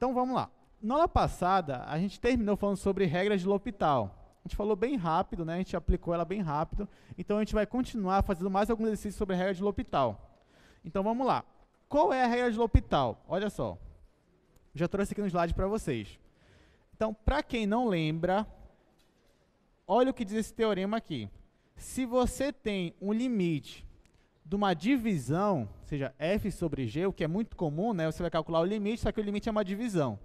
Então vamos lá. Na aula passada, a gente terminou falando sobre regras de L'Hopital. A gente falou bem rápido, né? A gente aplicou ela bem rápido. Então a gente vai continuar fazendo mais alguns exercícios sobre a regra de L'Hopital. Então vamos lá. Qual é a regra de L'Hopital? Olha só. Já trouxe aqui no slide para vocês. Então, para quem não lembra, olha o que diz esse teorema aqui. Se você tem um limite de uma divisão, seja f sobre g, o que é muito comum, né? Você vai calcular o limite, só que o limite é uma divisão.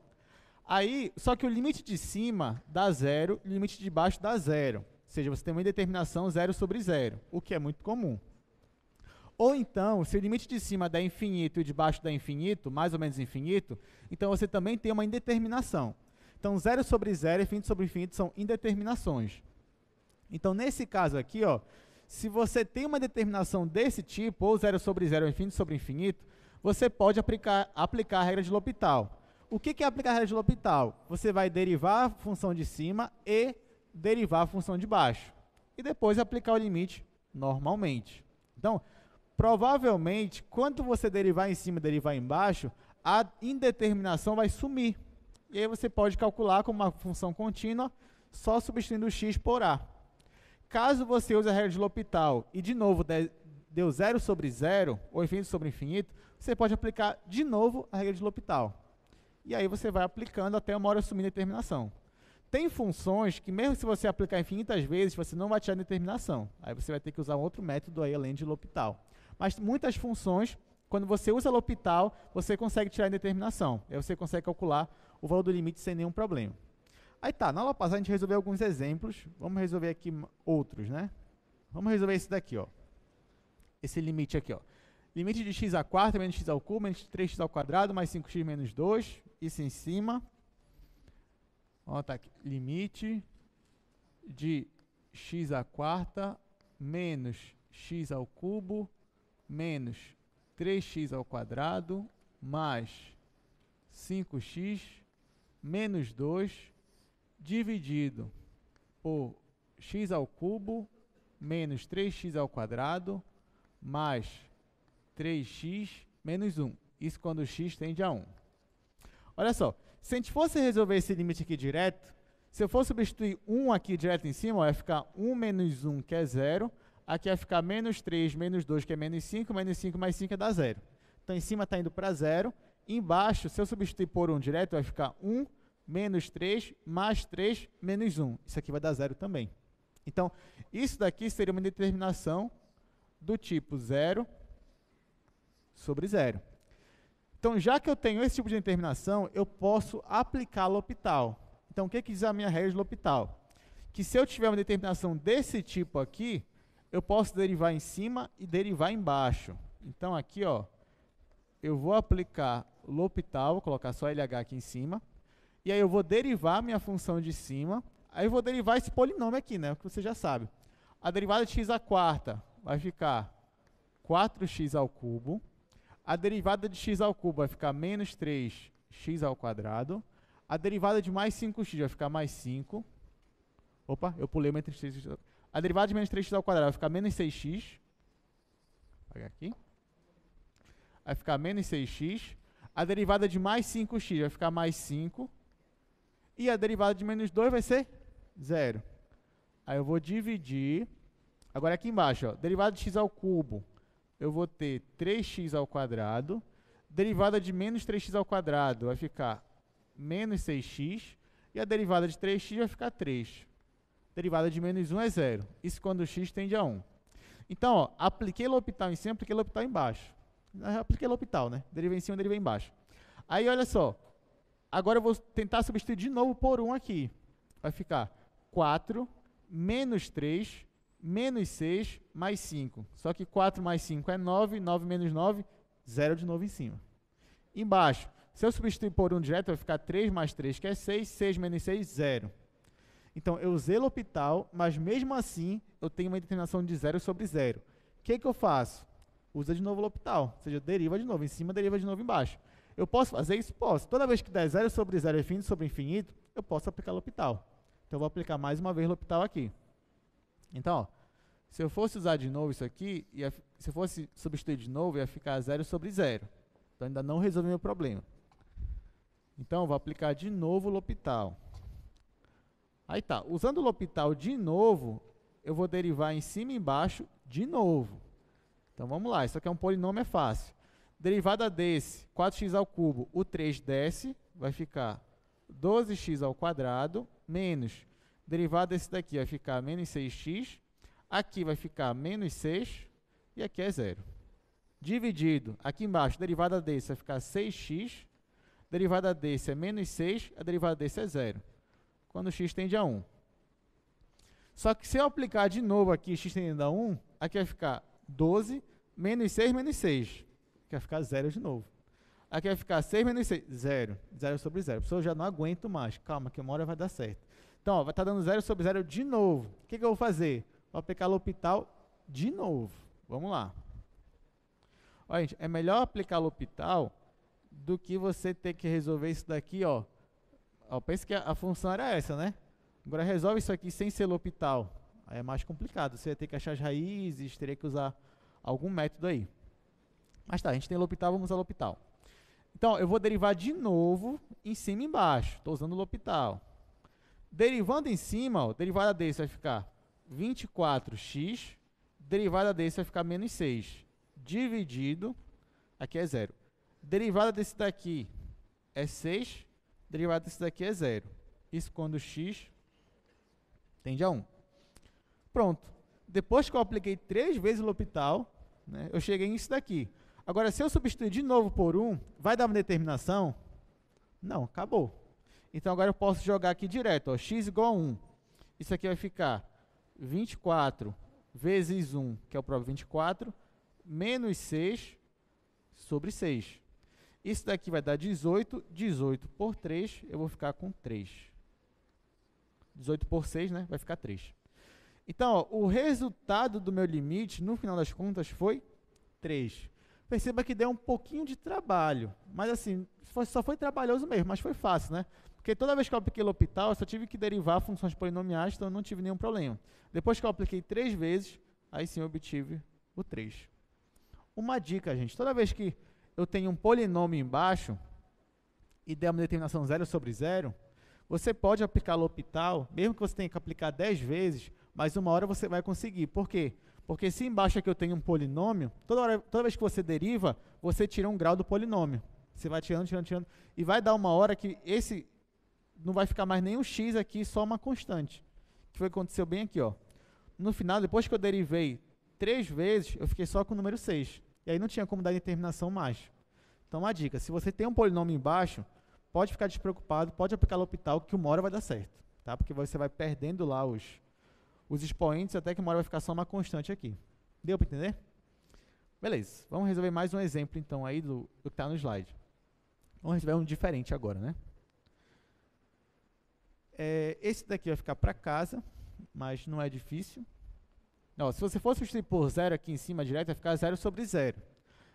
Aí, só que o limite de cima dá zero, o limite de baixo dá zero. Ou seja, você tem uma indeterminação 0 sobre 0, o que é muito comum. Ou então, se o limite de cima dá infinito e de baixo dá infinito, mais ou menos infinito, então você também tem uma indeterminação. Então, 0 sobre 0 e infinito sobre infinito são indeterminações. Então, nesse caso aqui, ó, se você tem uma determinação desse tipo, ou 0 sobre 0 ou infinito sobre infinito, você pode aplicar a regra de L'Hopital. O que é aplicar a regra de L'Hopital? Você vai derivar a função de cima e derivar a função de baixo. E depois aplicar o limite normalmente. Então, provavelmente, quando você derivar em cima e derivar embaixo, a indeterminação vai sumir. E aí você pode calcular como uma função contínua, só substituindo o x por a. Caso você use a regra de L'Hopital e, de novo, deu 0 sobre 0, ou infinito sobre infinito, você pode aplicar de novo a regra de L'Hopital. E aí você vai aplicando até uma hora assumir a determinação. Tem funções que, mesmo se você aplicar infinitas vezes, você não vai tirar a determinação. Aí você vai ter que usar um outro método aí, além de L'Hopital. Mas muitas funções, quando você usa L'Hopital, você consegue tirar a determinação. Aí você consegue calcular o valor do limite sem nenhum problema. Aí tá, na aula passada a gente resolveu alguns exemplos. Vamos resolver aqui outros, né? Vamos resolver esse daqui, ó. Esse limite aqui, ó. Limite de x à quarta menos x ao cubo menos 3x ao quadrado mais 5x menos 2. Isso em cima. Ó, tá aqui. Limite de x à quarta menos x ao cubo menos 3x ao quadrado mais 5x menos 2 dividido por x ao cubo menos 3x ao quadrado mais 3x menos 1. Isso quando x tende a 1. Olha só, se a gente fosse resolver esse limite aqui direto, se eu for substituir 1 aqui direto em cima, ó, vai ficar 1 menos 1, que é 0. Aqui vai ficar menos 3, menos 2, que é menos 5 mais 5 dá 0. Então, em cima está indo para 0. Embaixo, se eu substituir por 1 direto, vai ficar 1 menos 3 mais 3 menos 1. Isso aqui vai dar 0 também. Então, isso daqui seria uma determinação do tipo 0 sobre 0. Então, já que eu tenho esse tipo de determinação, eu posso aplicar L'Hopital. Então, o que diz a minha regra de L'Hopital? Que se eu tiver uma determinação desse tipo aqui, eu posso derivar em cima e derivar embaixo. Então, aqui, ó, eu vou aplicar L'Hopital, vou colocar só LH aqui em cima, e aí eu vou derivar minha função de cima, aí eu vou derivar esse polinômio aqui, né, o que você já sabe. A derivada de x à quarta vai ficar 4x ao cubo, a derivada de x ao cubo vai ficar menos 3x ao quadrado, a derivada de mais 5x vai ficar mais 5, opa, eu pulei uma entre 3x, a derivada de menos 3x ao quadrado vai ficar menos 6x, vou pegar aqui, vai ficar menos 6x, a derivada de mais 5x vai ficar mais 5, e a derivada de menos 2 vai ser 0. Aí eu vou dividir, agora aqui embaixo, ó, derivada de x ao cubo, eu vou ter 3x ao quadrado, derivada de menos 3x ao quadrado vai ficar menos 6x, e a derivada de 3x vai ficar 3. Derivada de menos 1 é 0. Isso quando o x tende a 1. Então, ó, apliquei L'Hopital em cima, apliquei L'Hopital embaixo. Apliquei L'Hopital, né? Derivei em cima, derivei embaixo. Aí, olha só. Agora eu vou tentar substituir de novo por 1 aqui. Vai ficar 4 menos 3 menos 6 mais 5. Só que 4 mais 5 é 9, 9 menos 9, 0 de novo em cima. Embaixo, se eu substituir por 1 direto, vai ficar 3 mais 3, que é 6, 6 menos 6, 0. Então, eu usei L'Hopital, mas mesmo assim, eu tenho uma determinação de 0 sobre 0. O que eu faço? Usa de novo L'Hopital, ou seja, deriva de novo em cima, deriva de novo embaixo. Eu posso fazer isso? Posso. Toda vez que der 0 sobre 0 e infinito sobre infinito, eu posso aplicar L'Hopital. Então, eu vou aplicar mais uma vez L'Hopital aqui. Então, ó, se eu fosse usar de novo isso aqui, se eu fosse substituir de novo, ia ficar 0 sobre 0. Então, ainda não resolvi meu problema. Então, eu vou aplicar de novo o L'Hopital. Aí tá, usando o L'Hopital de novo, eu vou derivar em cima e embaixo de novo. Então, vamos lá, isso aqui é um polinômio, é fácil. Derivada desse, 4x ao cubo, o 3 desce, vai ficar 12x ao quadrado, menos, derivada desse daqui vai ficar menos 6x, aqui vai ficar menos 6, e aqui é zero. Dividido, aqui embaixo, derivada desse vai ficar 6x, derivada desse é menos 6, a derivada desse é zero, quando x tende a 1. Só que se eu aplicar de novo aqui x tendendo a 1, aqui vai ficar 12, menos 6, menos 6. Aqui vai ficar zero de novo. Aqui vai ficar 6 menos 6, zero. Zero sobre zero. Pessoal, eu já não aguento mais. Calma, que uma hora vai dar certo. Então, ó, vai estar dando zero sobre zero de novo. O que eu vou fazer? Vou aplicar L'Hopital de novo. Vamos lá. Olha, gente, é melhor aplicar L'Hopital do que você ter que resolver isso daqui, ó. Pensa que a função era essa, né? Agora resolve isso aqui sem ser L'Hopital. Aí é mais complicado. Você vai ter que achar as raízes, teria que usar algum método aí. Mas tá, a gente tem L'Hopital, vamos usar L'Hopital. Então, eu vou derivar de novo em cima e embaixo. Estou usando L'Hopital. Derivando em cima, ó, derivada desse vai ficar 24x, derivada desse vai ficar menos 6. Dividido, aqui é zero. Derivada desse daqui é 6, derivada desse daqui é zero. Isso quando x tende a 1. Pronto. Depois que eu apliquei 3 vezes o L'Hopital, né, eu cheguei nisso daqui. Agora, se eu substituir de novo por 1, vai dar uma determinação? Não, acabou. Então, agora eu posso jogar aqui direto, ó, x igual a 1. Isso aqui vai ficar 24 vezes 1, que é o próprio 24, menos 6 sobre 6. Isso daqui vai dar 18, 18 por 3, eu vou ficar com 3. 18 por 6, né, vai ficar 3. Então, ó, o resultado do meu limite, no final das contas, foi 3. Perceba que deu um pouquinho de trabalho, mas assim, só foi trabalhoso mesmo, mas foi fácil, né? Porque toda vez que eu apliquei L'Hopital, eu só tive que derivar funções polinomiais, então eu não tive nenhum problema. Depois que eu apliquei 3 vezes, aí sim eu obtive o 3. Uma dica, gente, toda vez que eu tenho um polinômio embaixo e der uma determinação 0 sobre 0, você pode aplicar L'Hopital, mesmo que você tenha que aplicar 10 vezes, mas uma hora você vai conseguir. Por quê? Porque se embaixo aqui eu tenho um polinômio, toda vez que você deriva, você tira um grau do polinômio. Você vai tirando, tirando, tirando, e vai dar uma hora que esse não vai ficar mais nenhum x aqui, só uma constante. Que foi o que aconteceu bem aqui, ó. No final, depois que eu derivei 3 vezes, eu fiquei só com o número 6. E aí não tinha como dar determinação mais. Então, uma dica, se você tem um polinômio embaixo, pode ficar despreocupado, pode aplicar L'Hopital, que uma hora vai dar certo. Tá? Porque você vai perdendo lá os expoentes, até que uma hora vai ficar só uma constante aqui. Deu para entender? Beleza. Vamos resolver mais um exemplo, então, aí do que está no slide. Vamos resolver um diferente agora, né? Esse daqui vai ficar para casa, mas não é difícil. Não, se você for substituir por 0 aqui em cima direto, vai ficar 0 sobre 0.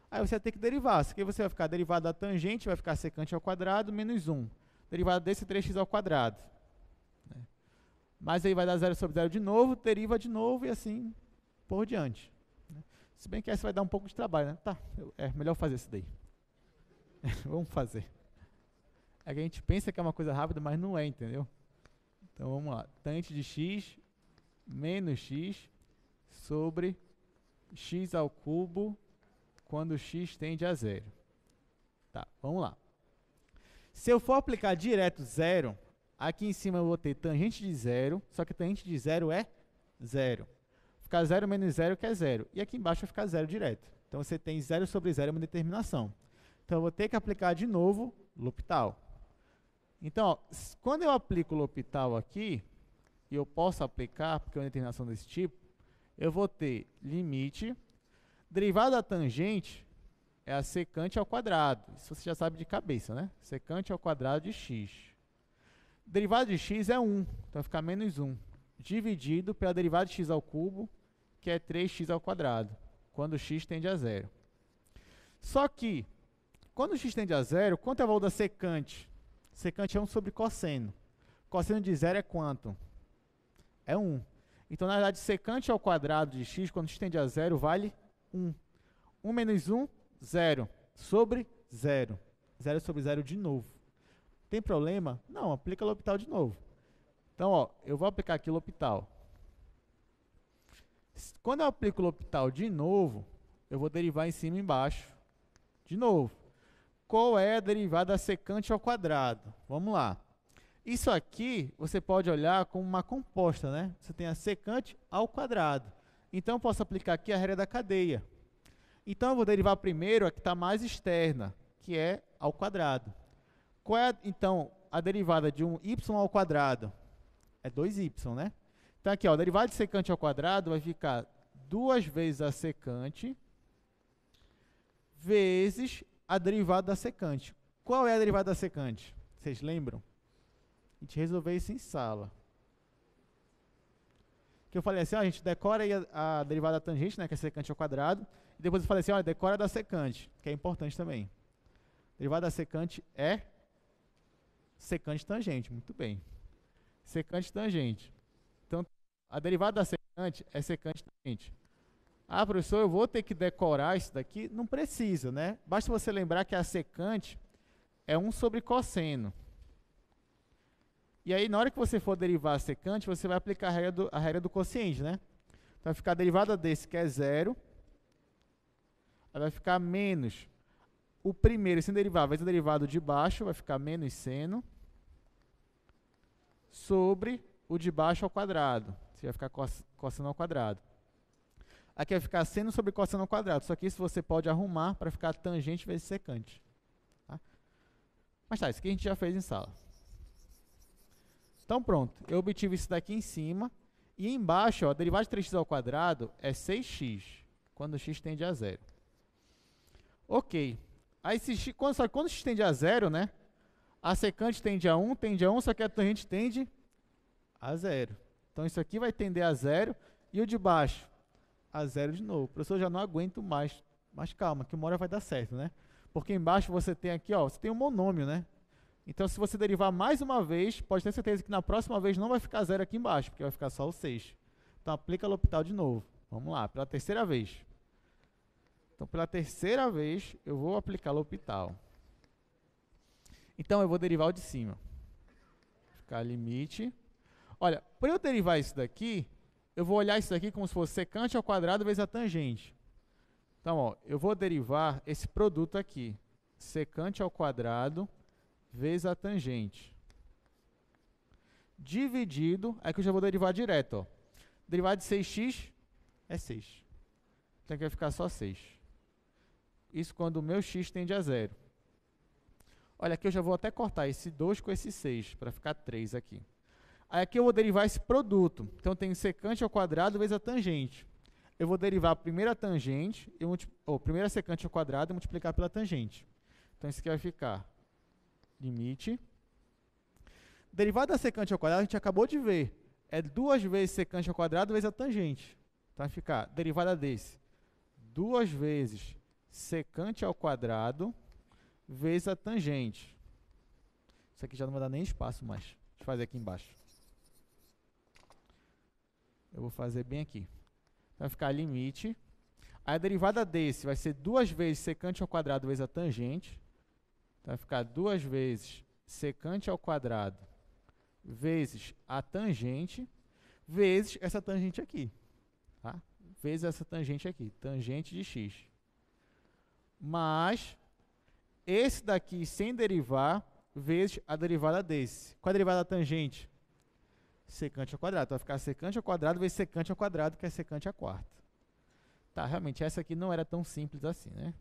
Aí você vai ter que derivar. Isso aqui você vai ficar derivada da tangente, vai ficar secante ao quadrado, menos 1. Derivada desse 3x ao quadrado. Mas aí vai dar 0 sobre 0 de novo, deriva de novo e assim por diante. Se bem que essa vai dar um pouco de trabalho, né? Tá, é melhor fazer isso daí. Vamos fazer. É que a gente pensa que é uma coisa rápida, mas não é, entendeu? Então vamos lá. Tangente de x menos x sobre x ao cubo quando x tende a 0. Tá, vamos lá. Se eu for aplicar direto 0, aqui em cima eu vou ter tangente de 0, só que tangente de 0 é 0. Ficar 0 menos 0 que é 0. E aqui embaixo vai ficar 0 direto. Então você tem 0 sobre 0 é uma determinação. Então eu vou ter que aplicar de novo L'Hopital. Então, ó, quando eu aplico L'Hopital aqui, e eu posso aplicar, porque é uma determinação desse tipo, eu vou ter limite, derivada da tangente é a secante ao quadrado. Isso você já sabe de cabeça, né? Secante ao quadrado de x. Derivada de x é 1, então vai ficar menos 1, dividido pela derivada de x ao cubo, que é 3x ao quadrado, quando x tende a 0. Só que, quando x tende a 0, quanto é o valor da secante? Secante é 1 sobre cosseno. Cosseno de 0 é quanto? É 1. Então, na verdade, secante ao quadrado de x, quando x tende a 0, vale 1. 1 menos 1, 0. Sobre 0. 0 sobre 0 de novo. Tem problema? Não, aplica L'Hopital de novo. Então, ó, eu vou aplicar aqui L'Hopital. Quando eu aplico L'Hopital de novo, eu vou derivar em cima e embaixo. De novo. Qual é a derivada secante ao quadrado? Vamos lá. Isso aqui, você pode olhar como uma composta, né? Você tem a secante ao quadrado. Então, eu posso aplicar aqui a regra da cadeia. Então, eu vou derivar primeiro a que está mais externa, que é ao quadrado. Qual é, então, a derivada de um y ao quadrado? É 2y, né? Então, aqui, ó, a derivada de secante ao quadrado vai ficar 2 vezes a secante vezes a derivada da secante. Qual é a derivada da secante? Vocês lembram? A gente resolveu isso em sala. Que eu falei assim, ó, a gente decora aí a derivada da tangente, né, que é secante ao quadrado. E depois eu falei assim, ó, decora da secante, que é importante também. Derivada da secante é secante tangente, muito bem. Secante tangente. Então, a derivada da secante é secante tangente. Ah, professor, eu vou ter que decorar isso daqui? Não precisa, né? Basta você lembrar que a secante é 1 sobre cosseno. E aí, na hora que você for derivar a secante, você vai aplicar a regra do quociente, né? Então, vai ficar a derivada desse, que é 0. Aí vai ficar menos o primeiro, sem derivar, vezes o derivado de baixo, vai ficar menos seno, sobre o de baixo ao quadrado. Você vai ficar cosseno ao quadrado. Aqui vai ficar seno sobre cosseno ao quadrado. Só que isso você pode arrumar para ficar tangente vezes secante. Tá? Mas tá, isso aqui a gente já fez em sala. Então pronto, eu obtive isso daqui em cima. E embaixo, ó, a derivada de 3x ao quadrado é 6x, quando x tende a 0. Ok. Aí, só que quando x tende a 0, né? A secante tende a 1, só que a tangente tende a 0. Então, isso aqui vai tender a 0. E o de baixo? A 0 de novo. Professor, eu já não aguento mais. Mas calma, que uma hora vai dar certo, né? Porque embaixo você tem aqui, ó, você tem um monômio, né? Então, se você derivar mais uma vez, pode ter certeza que na próxima vez não vai ficar 0 aqui embaixo, porque vai ficar só o 6. Então, aplica L'Hopital de novo. Vamos lá, pela terceira vez. Então, pela terceira vez, eu vou aplicar L'Hopital. Então, eu vou derivar o de cima. Ficar limite. Olha, para eu derivar isso daqui, eu vou olhar isso daqui como se fosse secante ao quadrado vezes a tangente. Então, ó, eu vou derivar esse produto aqui. Secante ao quadrado vezes a tangente. Dividido, aí que eu já vou derivar direto. Ó. Derivada de 6x é 6. Então, aqui vai ficar só 6. Isso quando o meu x tende a 0. Olha, aqui eu já vou até cortar esse 2 com esse 6, para ficar 3 aqui. Aí aqui eu vou derivar esse produto. Então, tem secante ao quadrado vezes a tangente. Eu vou derivar a primeira tangente, primeira secante ao quadrado e multiplicar pela tangente. Então, isso aqui vai ficar limite. Derivada da secante ao quadrado, a gente acabou de ver. É 2 vezes secante ao quadrado vezes a tangente. Então, vai ficar derivada desse. 2 vezes secante ao quadrado vezes a tangente. Isso aqui já não vai dar nem espaço mais. Deixa eu fazer aqui embaixo. Eu vou fazer bem aqui. Vai ficar limite. Aí a derivada desse vai ser 2 vezes secante ao quadrado vezes a tangente. Então, vai ficar 2 vezes secante ao quadrado vezes a tangente, vezes essa tangente aqui. Tá? Vezes essa tangente aqui. Tangente de x. Mas esse daqui sem derivar, vezes a derivada desse. Qual é a derivada da tangente? Secante ao quadrado. Então, vai ficar secante ao quadrado vezes secante ao quadrado, que é secante à quarta. Tá, realmente, essa aqui não era tão simples assim, né?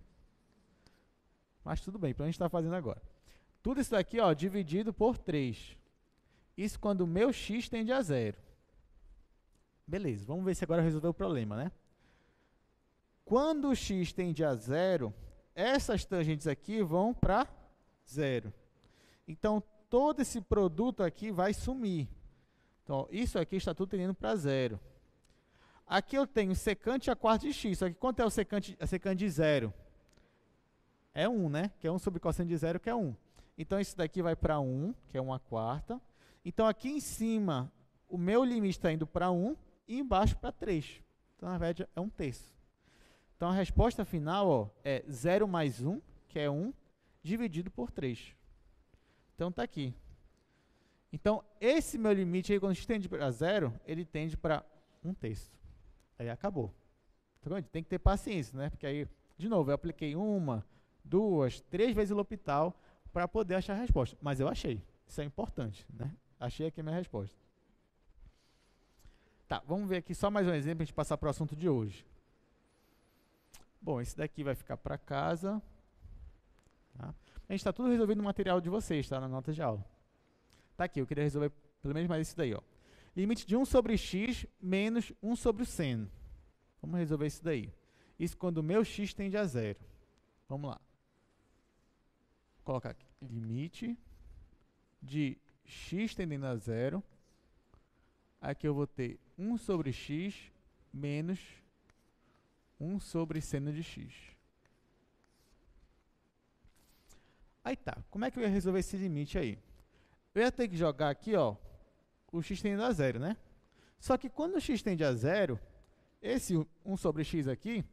Mas tudo bem, para a gente está fazendo agora. Tudo isso daqui, ó, dividido por 3. Isso quando o meu x tende a 0. Beleza, vamos ver se agora resolveu o problema, né? Quando o x tende a 0, essas tangentes aqui vão para 0. Então, todo esse produto aqui vai sumir. Então, isso aqui está tudo tendendo para 0. Aqui eu tenho secante a quarta de x. Só que quanto é a secante de 0? É 1, né? Que é 1 sobre cosseno de 0, que é 1. Então, isso daqui vai para 1, que é 1 a quarta. Então, aqui em cima, o meu limite está indo para 1 e embaixo para 3. Então, na verdade, é 1/3. Então, a resposta final, ó, é 0 mais 1, que é 1, dividido por 3. Então está aqui. Então, esse meu limite aí, quando a gente tende para zero, ele tende para 1/3. Aí acabou. Então, tem que ter paciência, né? Porque aí, de novo, eu apliquei 1, 2, 3 vezes o L'Hopital para poder achar a resposta. Mas eu achei. Isso é importante, né? Achei aqui a minha resposta. Tá, vamos ver aqui só mais um exemplo para a gente passar para o assunto de hoje. Bom, esse daqui vai ficar para casa. Tá? A gente está tudo resolvido no material de vocês, tá? Na nota de aula. Tá aqui, eu queria resolver pelo menos mais isso daí, ó. Limite de 1 sobre x menos 1 sobre o seno. Vamos resolver isso daí. Isso quando o meu x tende a zero. Vamos lá. Vou colocar aqui. Limite de x tendendo a zero. Aqui eu vou ter 1 sobre x menos 1 sobre seno de x. Aí tá. Como é que eu ia resolver esse limite aí? Eu ia ter que jogar aqui, ó, o x tendendo a zero, né? Só que quando o x tende a zero, esse 1 sobre x aqui,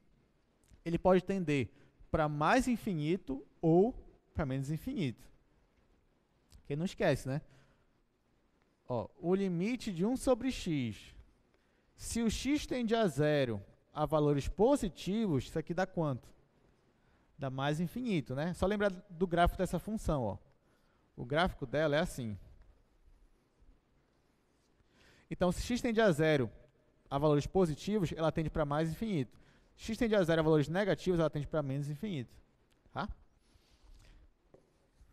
ele pode tender para mais infinito ou para menos infinito. Porque não esquece, né? Ó, o limite de 1 sobre x, se o x tende a zero a valores positivos, isso aqui dá quanto? Dá mais infinito, né? Só lembrar do gráfico dessa função, ó. O gráfico dela é assim. Então, se x tende a zero a valores positivos, ela tende para mais infinito. Se x tende a zero a valores negativos, ela tende para menos infinito. Tá?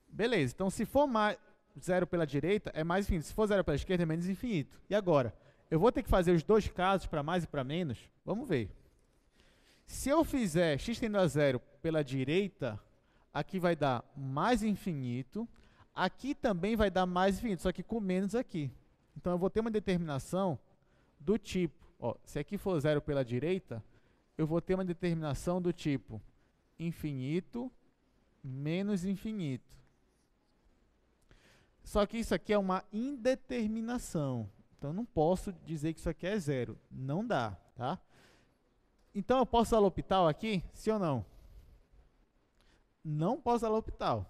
Beleza, então se for zero pela direita, é mais infinito. Se for zero pela esquerda, é menos infinito. E agora? Eu vou ter que fazer os dois casos, para mais e para menos? Vamos ver. Se eu fizer x tendendo a zero pela direita, aqui vai dar mais infinito. Aqui também vai dar mais infinito, só que com menos aqui. Então, eu vou ter uma determinação do tipo, ó, se aqui for zero pela direita, eu vou ter uma determinação do tipo infinito menos infinito. Só que isso aqui é uma indeterminação. Então, eu não posso dizer que isso aqui é zero. Não dá, tá? Então, eu posso usar L'Hopital aqui? Sim ou não? Não posso usar L'Hopital.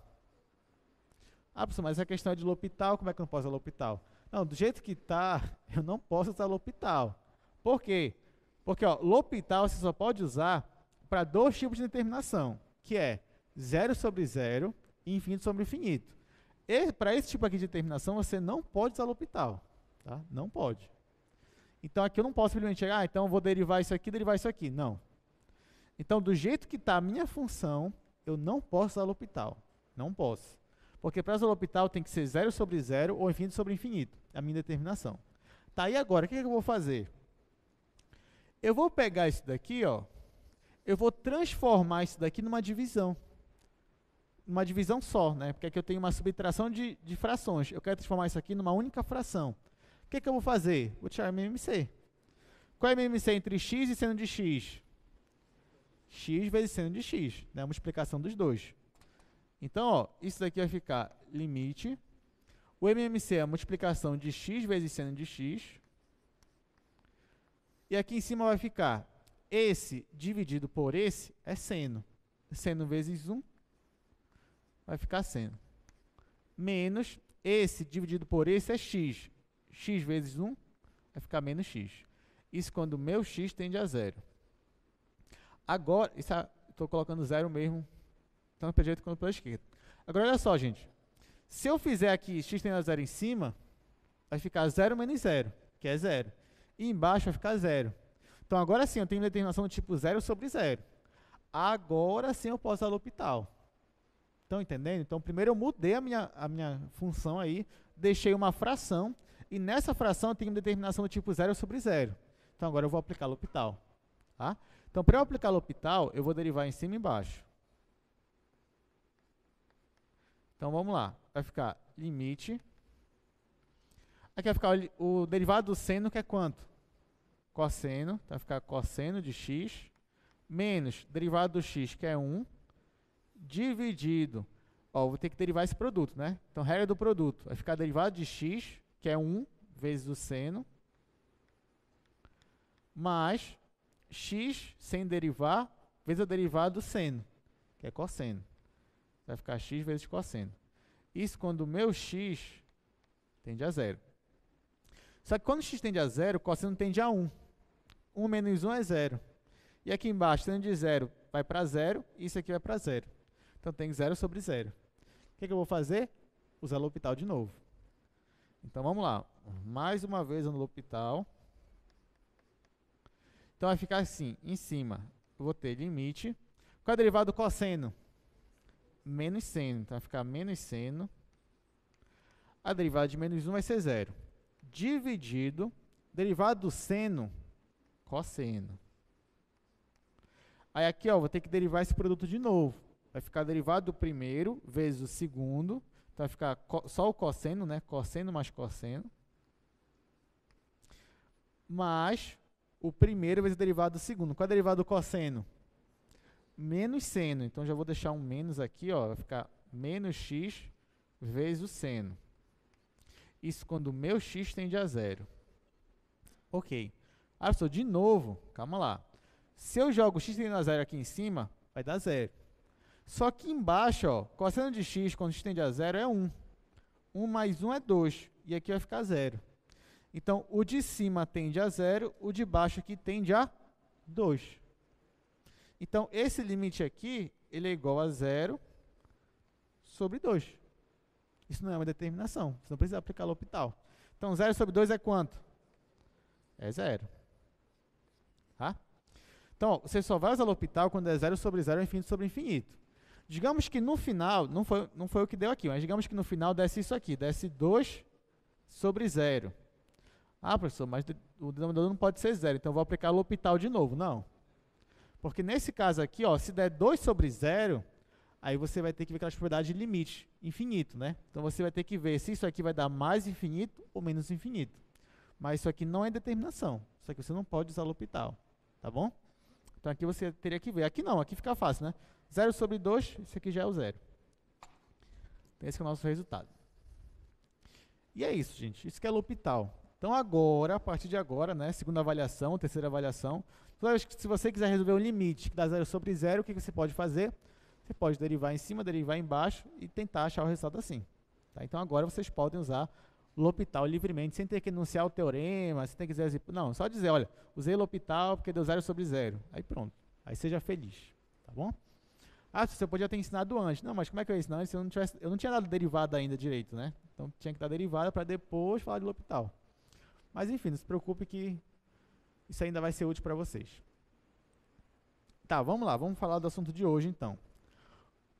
Ah, professor, mas a questão é de L'Hopital, como é que eu não posso usar L'Hopital? Não, do jeito que está, eu não posso usar L'Hopital. Por quê? Porque L'Hopital você só pode usar para dois tipos de determinação, que é zero sobre zero e infinito sobre infinito. Para esse tipo aqui de determinação, você não pode usar L'Hopital. Tá? Não pode. Então, aqui eu não posso simplesmente chegar, então eu vou derivar isso aqui, derivar isso aqui. Não. Então, do jeito que está a minha função, eu não posso usar L'Hopital. Não posso. Porque para usar L'Hopital tem que ser zero sobre zero ou infinito sobre infinito. É a minha determinação. Tá, e agora, o que eu vou fazer? Eu vou pegar isso daqui, ó, eu vou transformar isso daqui numa divisão. Uma divisão só, né? Porque aqui eu tenho uma subtração de frações. Eu quero transformar isso aqui numa única fração. O que eu vou fazer? Vou tirar MMC. Qual é a MMC entre x e seno de x? X vezes seno de x, né? A multiplicação dos dois. Então, ó, isso daqui vai ficar limite. O MMC é a multiplicação de x vezes seno de x. E aqui em cima vai ficar esse dividido por esse é seno. Seno vezes 1 vai ficar seno. Menos esse dividido por esse é x. X vezes 1 vai ficar menos x. Isso quando o meu x tende a zero. Agora, estou colocando zero mesmo, tanto para a direita quanto para a esquerda. Agora, olha só, gente. Se eu fizer aqui x tende a zero em cima, vai ficar 0 menos 0, que é 0. E embaixo vai ficar 0. Então, agora sim, eu tenho determinação do tipo 0 sobre 0. Agora sim eu posso usar L'Hopital. Estão entendendo? Então, primeiro eu mudei a minha função aí, deixei uma fração, e nessa fração eu tenho uma determinação do tipo 0 sobre 0. Então, agora eu vou aplicar L'Hopital. Tá? Então, para eu aplicar L'Hopital, eu vou derivar em cima e embaixo. Então, vamos lá. Vai ficar limite. Aqui vai ficar o derivado do seno, que é quanto? Cosseno. Então, vai ficar cosseno de x, menos derivado do x, que é 1, dividido. Ó, vou ter que derivar esse produto, né? Então, regra do produto. Vai ficar derivado de x, que é 1, vezes o seno, mais x sem derivar, vezes o derivado do seno, que é cosseno. Vai ficar x vezes cosseno. Isso quando o meu x tende a zero. Só que quando x tende a zero, o cosseno tende a 1. 1 menos 1 é 0. E aqui embaixo, tendo de 0, vai para 0, e isso aqui vai para 0. Então, tem 0 sobre 0. O que eu vou fazer? Usar L'Hopital de novo. Então, vamos lá. Mais uma vez no L'Hopital. Então, vai ficar assim, em cima, eu vou ter limite. Qual é a derivada do cosseno? Menos seno. Então, vai ficar menos seno. A derivada de menos 1 vai ser 0. Dividido, derivada do seno, cosseno. Aí aqui, ó, vou ter que derivar esse produto de novo. Vai ficar derivado do primeiro vezes o segundo. Então, vai ficar só o cosseno, né? Cosseno mais cosseno. Mais o primeiro vezes o derivado do segundo. Qual é a derivada do cosseno? Menos seno. Então, já vou deixar um menos aqui, ó. Vai ficar menos x vezes o seno. Isso quando o meu x tende a 0. Ok. Ah, professor, de novo, calma lá. Se eu jogo x tendendo a 0 aqui em cima, vai dar 0. Só que embaixo, ó, cosseno de x quando x tende a 0 é 1. 1 mais 1 é 2. E aqui vai ficar 0. Então, o de cima tende a 0, o de baixo aqui tende a 2. Então, esse limite aqui, ele é igual a 0 sobre 2. Isso não é uma determinação. Você não precisa aplicar L'Hopital. Então, 0 sobre 2 é quanto? É 0. Tá? Então, ó, você só vai usar L'Hopital quando é 0 sobre 0 é infinito sobre infinito. Digamos que no final, não foi o que deu aqui, mas digamos que no final desse isso aqui, desse 2 sobre 0. Ah, professor, mas o denominador não pode ser 0, então eu vou aplicar L'Hopital de novo. Não. Porque nesse caso aqui, ó, se der 2 sobre 0, aí você vai ter que ver aquelas propriedades de limite, infinito, né? Então você vai ter que ver se isso aqui vai dar mais infinito ou menos infinito. Mas isso aqui não é determinação. Isso aqui você não pode usar L'Hopital, tá bom? Então aqui você teria que ver. Aqui não, aqui fica fácil, né? 0 sobre 2, isso aqui já é o 0. Então esse é o nosso resultado. E é isso, gente. Isso que é L'Hopital. Então agora, a partir de agora, né, segunda avaliação, terceira avaliação, se você quiser resolver um limite que dá 0 sobre 0, o que você pode fazer? Você pode derivar em cima, derivar embaixo e tentar achar o resultado assim. Tá? Então agora vocês podem usar L'Hopital livremente, sem ter que enunciar o teorema, sem ter que dizer, não, só dizer, olha, usei L'Hopital porque deu 0 sobre 0. Aí pronto, aí seja feliz, tá bom? Ah, você podia ter ensinado antes. Não, mas como é que eu ia ensinar antes se eu não tinha dado derivada ainda direito, né? Então tinha que dar derivada para depois falar de L'Hopital. Mas enfim, não se preocupe que isso ainda vai ser útil para vocês. Tá, vamos lá, vamos falar do assunto de hoje então.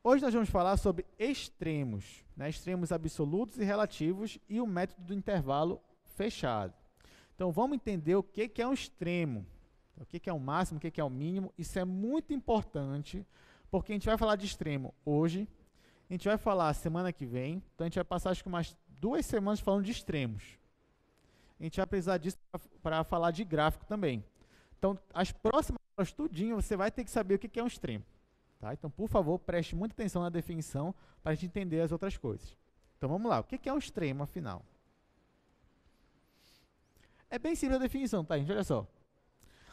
Hoje nós vamos falar sobre extremos, né? Extremos absolutos e relativos e o método do intervalo fechado. Então vamos entender o que é um extremo, o que é o máximo, o que é o mínimo. Isso é muito importante, porque a gente vai falar de extremo hoje, a gente vai falar semana que vem, então a gente vai passar acho que umas 2 semanas falando de extremos. A gente vai precisar disso para falar de gráfico também. Então, as próximas aulas, tudinho, você vai ter que saber o que é um extremo. Tá? Então, por favor, preste muita atenção na definição para a gente entender as outras coisas. Então, vamos lá. O que é um extremo, afinal? É bem simples a definição, tá, gente? Olha só.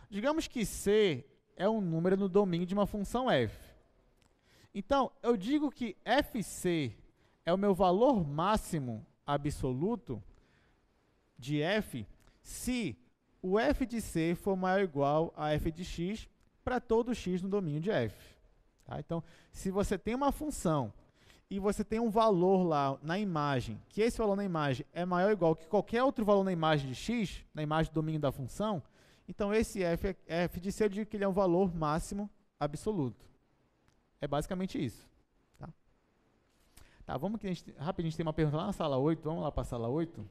Digamos que C é um número no domínio de uma função f. Então, eu digo que fc é o meu valor máximo absoluto de f se o f de c for maior ou igual a f de x para todo x no domínio de f. Tá? Então, se você tem uma função e você tem um valor lá na imagem, que esse valor na imagem é maior ou igual que qualquer outro valor na imagem de x, na imagem do domínio da função, então esse f de c eu digo que ele é um valor máximo absoluto. É basicamente isso. Tá? Tá, vamos que rapidinho, a gente tem uma pergunta lá na sala 8, vamos lá para a sala 8.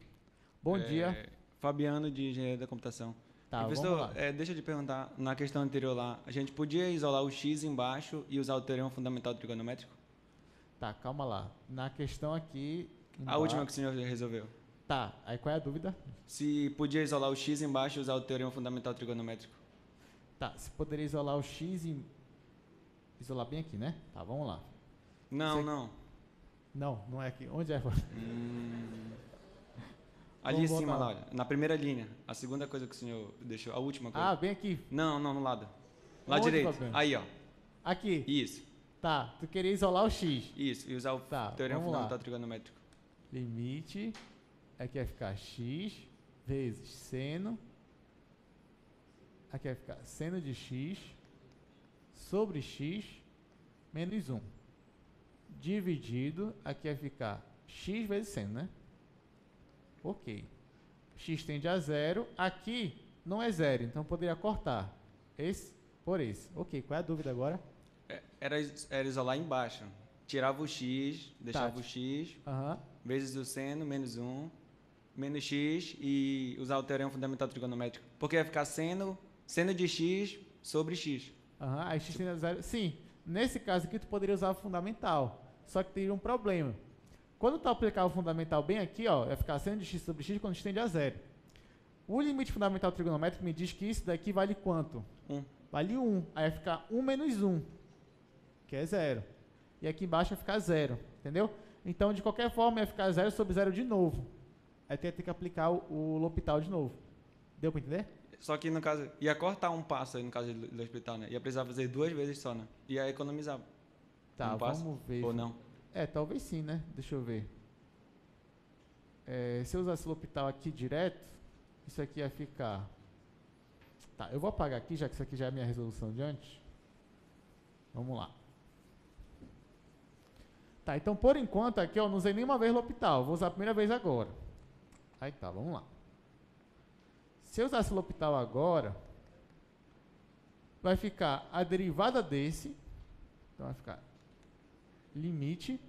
Bom dia. Fabiano, de Engenharia da Computação. Tá, Professor, deixa eu te perguntar, na questão anterior lá, a gente podia isolar o x embaixo e usar o teorema fundamental trigonométrico? Tá, calma lá. Na questão aqui... A última que o senhor resolveu. Tá, aí qual é a dúvida? Se podia isolar o x embaixo e usar o teorema fundamental trigonométrico. Tá, se poderia isolar o x e... Isolar bem aqui, né? Tá, vamos lá. Não, não. Não é aqui. Onde é? Ali em cima, lá, olha, na primeira linha. A segunda coisa que o senhor deixou, a última coisa. Ah, bem aqui. Não, no lado. Lá Onde, direito. Fabiano? Aí, ó. Aqui. Isso. Tá, tu queria isolar o x. Isso, e usar o teorema vamos fundamental lá. trigonométrico. Limite, aqui vai ficar x vezes seno, aqui vai ficar seno de x sobre x menos 1. Dividido, aqui vai ficar x vezes seno, né? Ok. X tende a zero, aqui não é zero, então poderia cortar esse por esse. Ok, qual é a dúvida agora? Era isolar embaixo. Tirava o x, deixava o x, vezes o seno, menos 1, menos x e usar o teorema fundamental trigonométrico. Porque vai ficar seno de x sobre x. Aí x tende a zero. Sim, nesse caso aqui tu poderia usar o fundamental, só que teria um problema. Quando tu aplicar o fundamental bem aqui, ó, vai ficar seno de x sobre x quando x tende a zero. O limite fundamental trigonométrico me diz que isso daqui vale quanto? 1. Vale 1. Aí vai ficar 1 menos 1, que é 0. E aqui embaixo vai ficar 0, entendeu? Então, de qualquer forma, vai ficar 0 sobre 0 de novo. Aí tu ia ter que aplicar o L'Hopital de novo. Deu para entender? Só que, no caso, ia cortar um passo aí, no caso do L'Hopital, né? Ia precisar fazer 2 vezes só, né? Ia economizar. Tá, vamos ver. Ou não? Talvez sim, né? Deixa eu ver. Se eu usasse o L'Hopital aqui direto, isso aqui ia ficar... Tá, eu vou apagar aqui, já que isso aqui já é a minha resolução de antes. Vamos lá. Tá, então por enquanto aqui eu não usei nenhuma vez L'Hopital, vou usar a primeira vez agora. Aí tá, vamos lá. Se eu usasse L'Hopital agora, vai ficar a derivada desse, então vai ficar limite,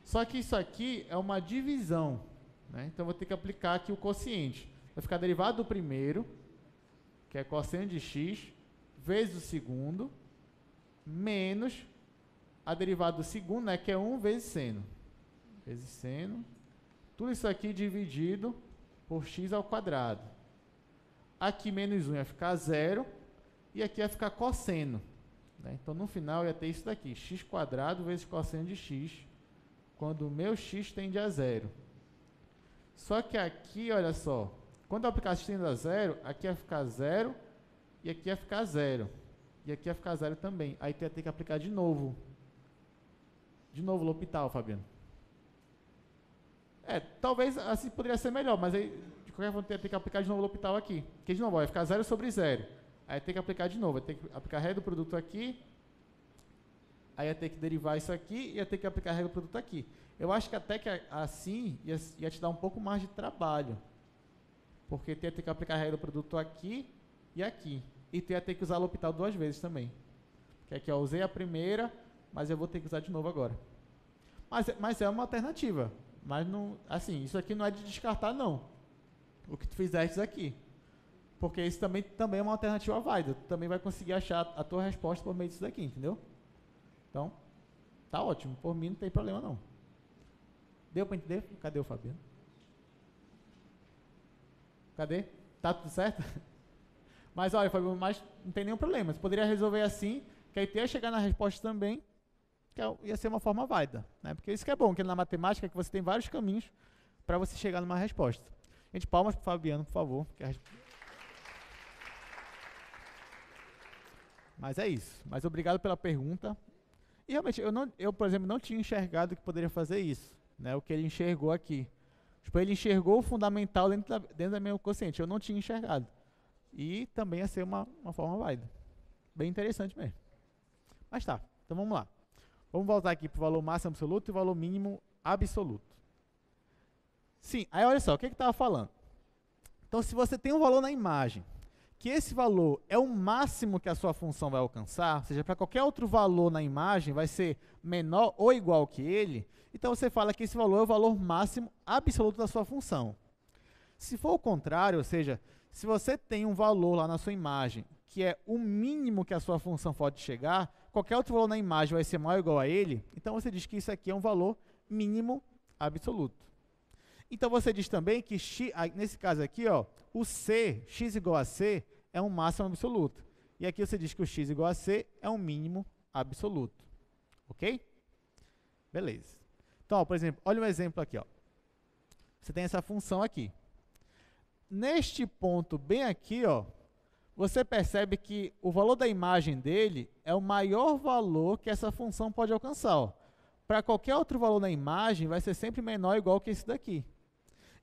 só que isso aqui é uma divisão, né? Então eu vou ter que aplicar aqui o quociente. Vai ficar a derivada do primeiro, que é cosseno de x, vezes o segundo, menos a derivada do segundo, né, que é 1 vezes seno. Vezes seno. Tudo isso aqui dividido por x ao quadrado. Aqui menos 1 ia ficar 0, e aqui ia ficar cosseno. Né? Então, no final, ia ter isso daqui, x quadrado vezes cosseno de x, quando o meu x tende a 0. Só que aqui, olha só, quando eu aplicar x tende a 0, aqui ia ficar 0, e aqui ia ficar 0. E aqui ia ficar 0 também. Aí tu ia ter que aplicar de novo. De novo L'Hopital, Fabiano. Talvez assim poderia ser melhor, mas aí, de qualquer forma, tu ia ter que aplicar de novo L'Hopital aqui. Porque, de novo, vai ficar 0 sobre 0. Aí tem que aplicar de novo. Vai ter que aplicar a regra do produto aqui. Aí ia ter que derivar isso aqui e ia ter que aplicar a regra do produto aqui. Eu acho que até que assim ia te dar um pouco mais de trabalho. Porque tu ia ter que aplicar a regra do produto aqui e aqui. E tu ia ter que usar L'Hopital 2 vezes também. Que aqui, ó, eu usei a primeira, mas eu vou ter que usar de novo agora. Mas é uma alternativa. Mas não, assim, isso aqui não é de descartar, não. O que tu fizeste aqui. Porque isso também é uma alternativa válida. Tu também vai conseguir achar a tua resposta por meio disso daqui, entendeu? Então, tá ótimo. Por mim não tem problema, não. Deu para entender? Cadê o Fabiano? Cadê? Tá tudo certo? Mas olha, Fabiano, mas não tem nenhum problema. Você poderia resolver assim, que aí tu ia chegar na resposta também, que ia ser uma forma válida. Né? Porque isso que é bom, que na matemática é que você tem vários caminhos para você chegar numa resposta. Gente, palmas para o Fabiano, por favor. Mas é isso. Mas obrigado pela pergunta. E realmente, eu, por exemplo, não tinha enxergado que poderia fazer isso. Né? O que ele enxergou aqui. Tipo, ele enxergou o fundamental dentro da minha quociente. Eu não tinha enxergado. E também ia ser uma forma válida. Bem interessante mesmo. Mas tá, então vamos lá. Vamos voltar aqui para o valor máximo absoluto e o valor mínimo absoluto. Sim, aí olha só, o que eu estava falando? Então, se você tem um valor na imagem, que esse valor é o máximo que a sua função vai alcançar, ou seja, para qualquer outro valor na imagem vai ser menor ou igual que ele, então você fala que esse valor é o valor máximo absoluto da sua função. Se for o contrário, ou seja, se você tem um valor lá na sua imagem, que é o mínimo que a sua função pode chegar, qualquer outro valor na imagem vai ser maior ou igual a ele, então você diz que isso aqui é um valor mínimo absoluto. Então você diz também que, nesse caso aqui, ó, o C, x igual a C, é um máximo absoluto. E aqui você diz que o x igual a C é um mínimo absoluto. Ok? Beleza. Então, ó, por exemplo, olha um exemplo aqui. Ó. Você tem essa função aqui. Neste ponto bem aqui, ó, você percebe que o valor da imagem dele é o maior valor que essa função pode alcançar. Para qualquer outro valor na imagem, vai ser sempre menor ou igual que esse daqui.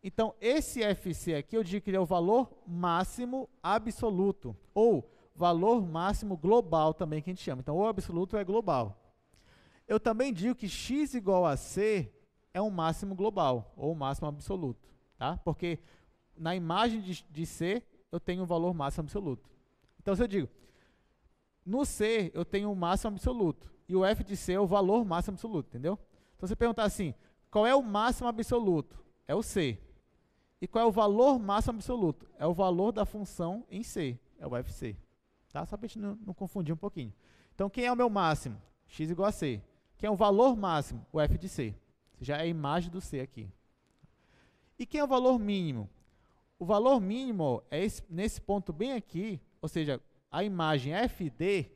Então, esse FC aqui, eu digo que ele é o valor máximo absoluto, ou valor máximo global também, que a gente chama. Então, o absoluto é global. Eu também digo que x igual a c é um máximo global, ou máximo absoluto, tá? Porque na imagem de C, eu tenho um valor máximo absoluto. Então, se eu digo, no C, eu tenho um máximo absoluto, e o f de C é o valor máximo absoluto, entendeu? Então, você perguntar assim, qual é o máximo absoluto? É o C. E qual é o valor máximo absoluto? É o valor da função em C, é o FC. Tá? Só para a gente não confundir um pouquinho. Então, quem é o meu máximo? X igual a C. Quem é o valor máximo? O f de C. Já é a imagem do C aqui. E quem é o valor mínimo? O valor mínimo é nesse ponto bem aqui, ou seja, a imagem FD,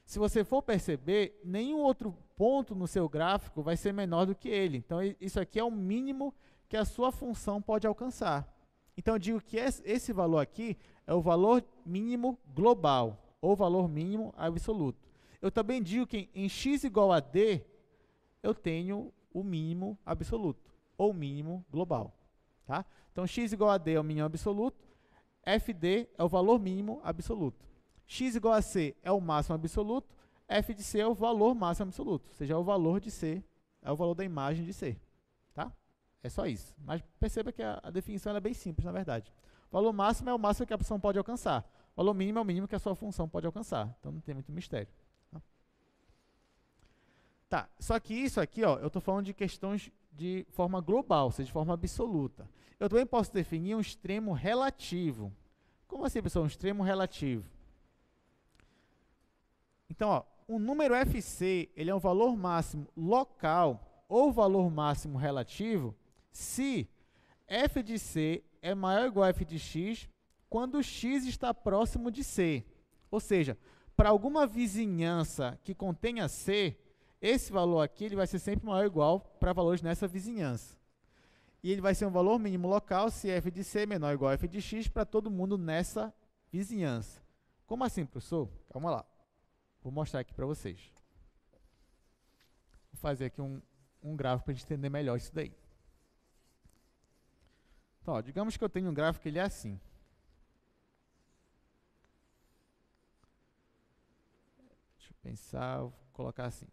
se você for perceber, nenhum outro ponto no seu gráfico vai ser menor do que ele. Então, isso aqui é o mínimo que a sua função pode alcançar. Então, eu digo que esse valor aqui é o valor mínimo global, ou valor mínimo absoluto. Eu também digo que em x igual a d, eu tenho o mínimo absoluto, ou mínimo global. Tá? Então, x igual a d é o mínimo absoluto, fd é o valor mínimo absoluto. X igual a c é o máximo absoluto, f de c é o valor máximo absoluto, ou seja, é o valor de c, é o valor da imagem de c. Tá? É só isso. Mas perceba que a definição é bem simples, na verdade. O valor máximo é o máximo que a função pode alcançar. O valor mínimo é o mínimo que a sua função pode alcançar. Então, não tem muito mistério. Tá, só que isso aqui, ó, eu estou falando de questões de forma global, ou seja, de forma absoluta. Eu também posso definir um extremo relativo. Como assim, pessoal? Um extremo relativo. Então, ó, o número FC, ele é um valor máximo local ou valor máximo relativo se f de c é maior ou igual a f de x quando x está próximo de c. Ou seja, para alguma vizinhança que contenha c, esse valor aqui ele vai ser sempre maior ou igual para valores nessa vizinhança. E ele vai ser um valor mínimo local se f de c é menor ou igual a f de x para todo mundo nessa vizinhança. Como assim, professor? Calma lá. Vou mostrar aqui para vocês. Vou fazer aqui um gráfico para a gente entender melhor isso daí. Então, ó, digamos que eu tenho um gráfico que ele é assim. Deixa eu pensar, vou colocar assim.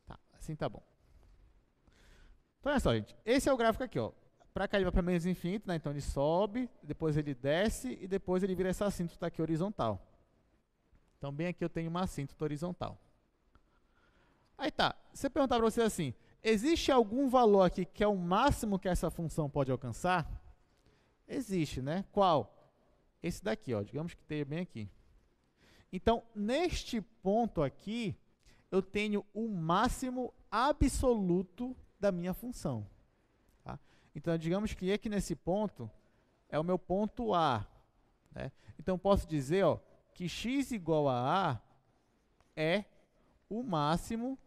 Tá, assim tá bom. Então, olha só, gente. Esse é o gráfico aqui, ó. Para cá ele vai para menos infinito, né? Então ele sobe, depois ele desce e depois ele vira essa assíntota aqui horizontal. Então, bem aqui eu tenho uma assíntota horizontal. Aí tá, se eu perguntar para você assim, existe algum valor aqui que é o máximo que essa função pode alcançar? Existe, né? Qual? Esse daqui, ó, digamos que esteja bem aqui. Então, neste ponto aqui, eu tenho o máximo absoluto da minha função. Tá? Então, digamos que aqui nesse ponto é o meu ponto A. Né? Então, eu posso dizer ó, que x igual a A é o máximo.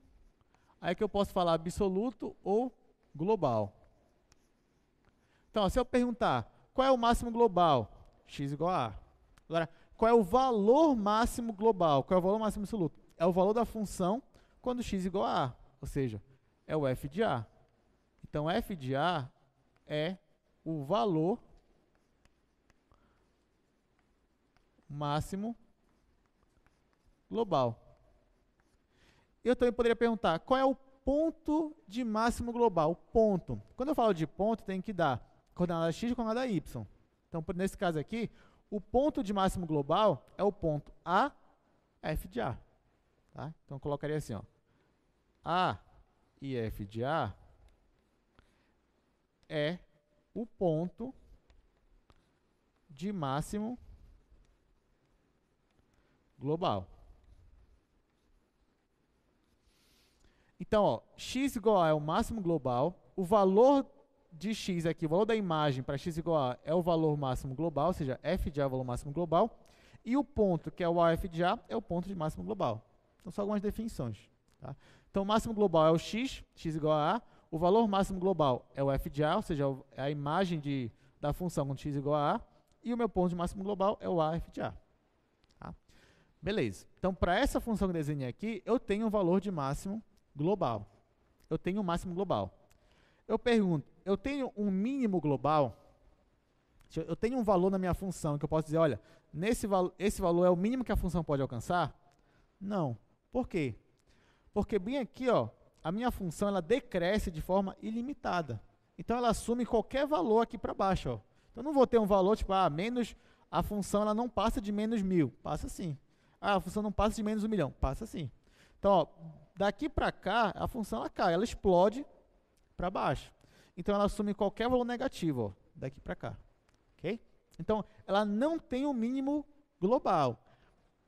Aí que eu posso falar absoluto ou global. Então, ó, se eu perguntar qual é o máximo global, x igual a A. Agora, qual é o valor máximo global? Qual é o valor máximo absoluto? É o valor da função quando x igual a A, ou seja, é o f de A. Então, f de A é o valor máximo global. Eu também poderia perguntar, qual é o ponto de máximo global? O ponto. Quando eu falo de ponto, tem que dar coordenada x e coordenada y. Então, nesse caso aqui, o ponto de máximo global é o ponto A, f de A. Tá? Então, eu colocaria assim, ó, A e f de A é o ponto de máximo global. Então, ó, x igual a é o máximo global, o valor de x aqui, o valor da imagem para x igual a é o valor máximo global, ou seja, f de A é o valor máximo global, e o ponto, que é o AF de A, é o ponto de máximo global. Então, são algumas definições. Tá? Então, o máximo global é o x igual a A, o valor máximo global é o f de a, ou seja, é a imagem da função quando x igual a a, e o meu ponto de máximo global é o a f de a. Tá? Beleza. Então, para essa função que eu desenhei aqui, eu tenho um valor de máximo global. Eu tenho um máximo global. Eu pergunto, eu tenho um mínimo global? Eu tenho um valor na minha função que eu posso dizer, olha, esse valor é o mínimo que a função pode alcançar? Não. Por quê? Porque bem aqui, ó, a minha função ela decresce de forma ilimitada. Então, ela assume qualquer valor aqui para baixo. Ó. Então, eu não vou ter um valor tipo, a função ela não passa de menos 1000. Passa sim. A função não passa de menos 1 milhão. Passa sim. Então, ó, daqui para cá, a função ela cai, ela explode para baixo. Então, ela assume qualquer valor negativo, ó, daqui para cá. Okay? Então, ela não tem um mínimo global.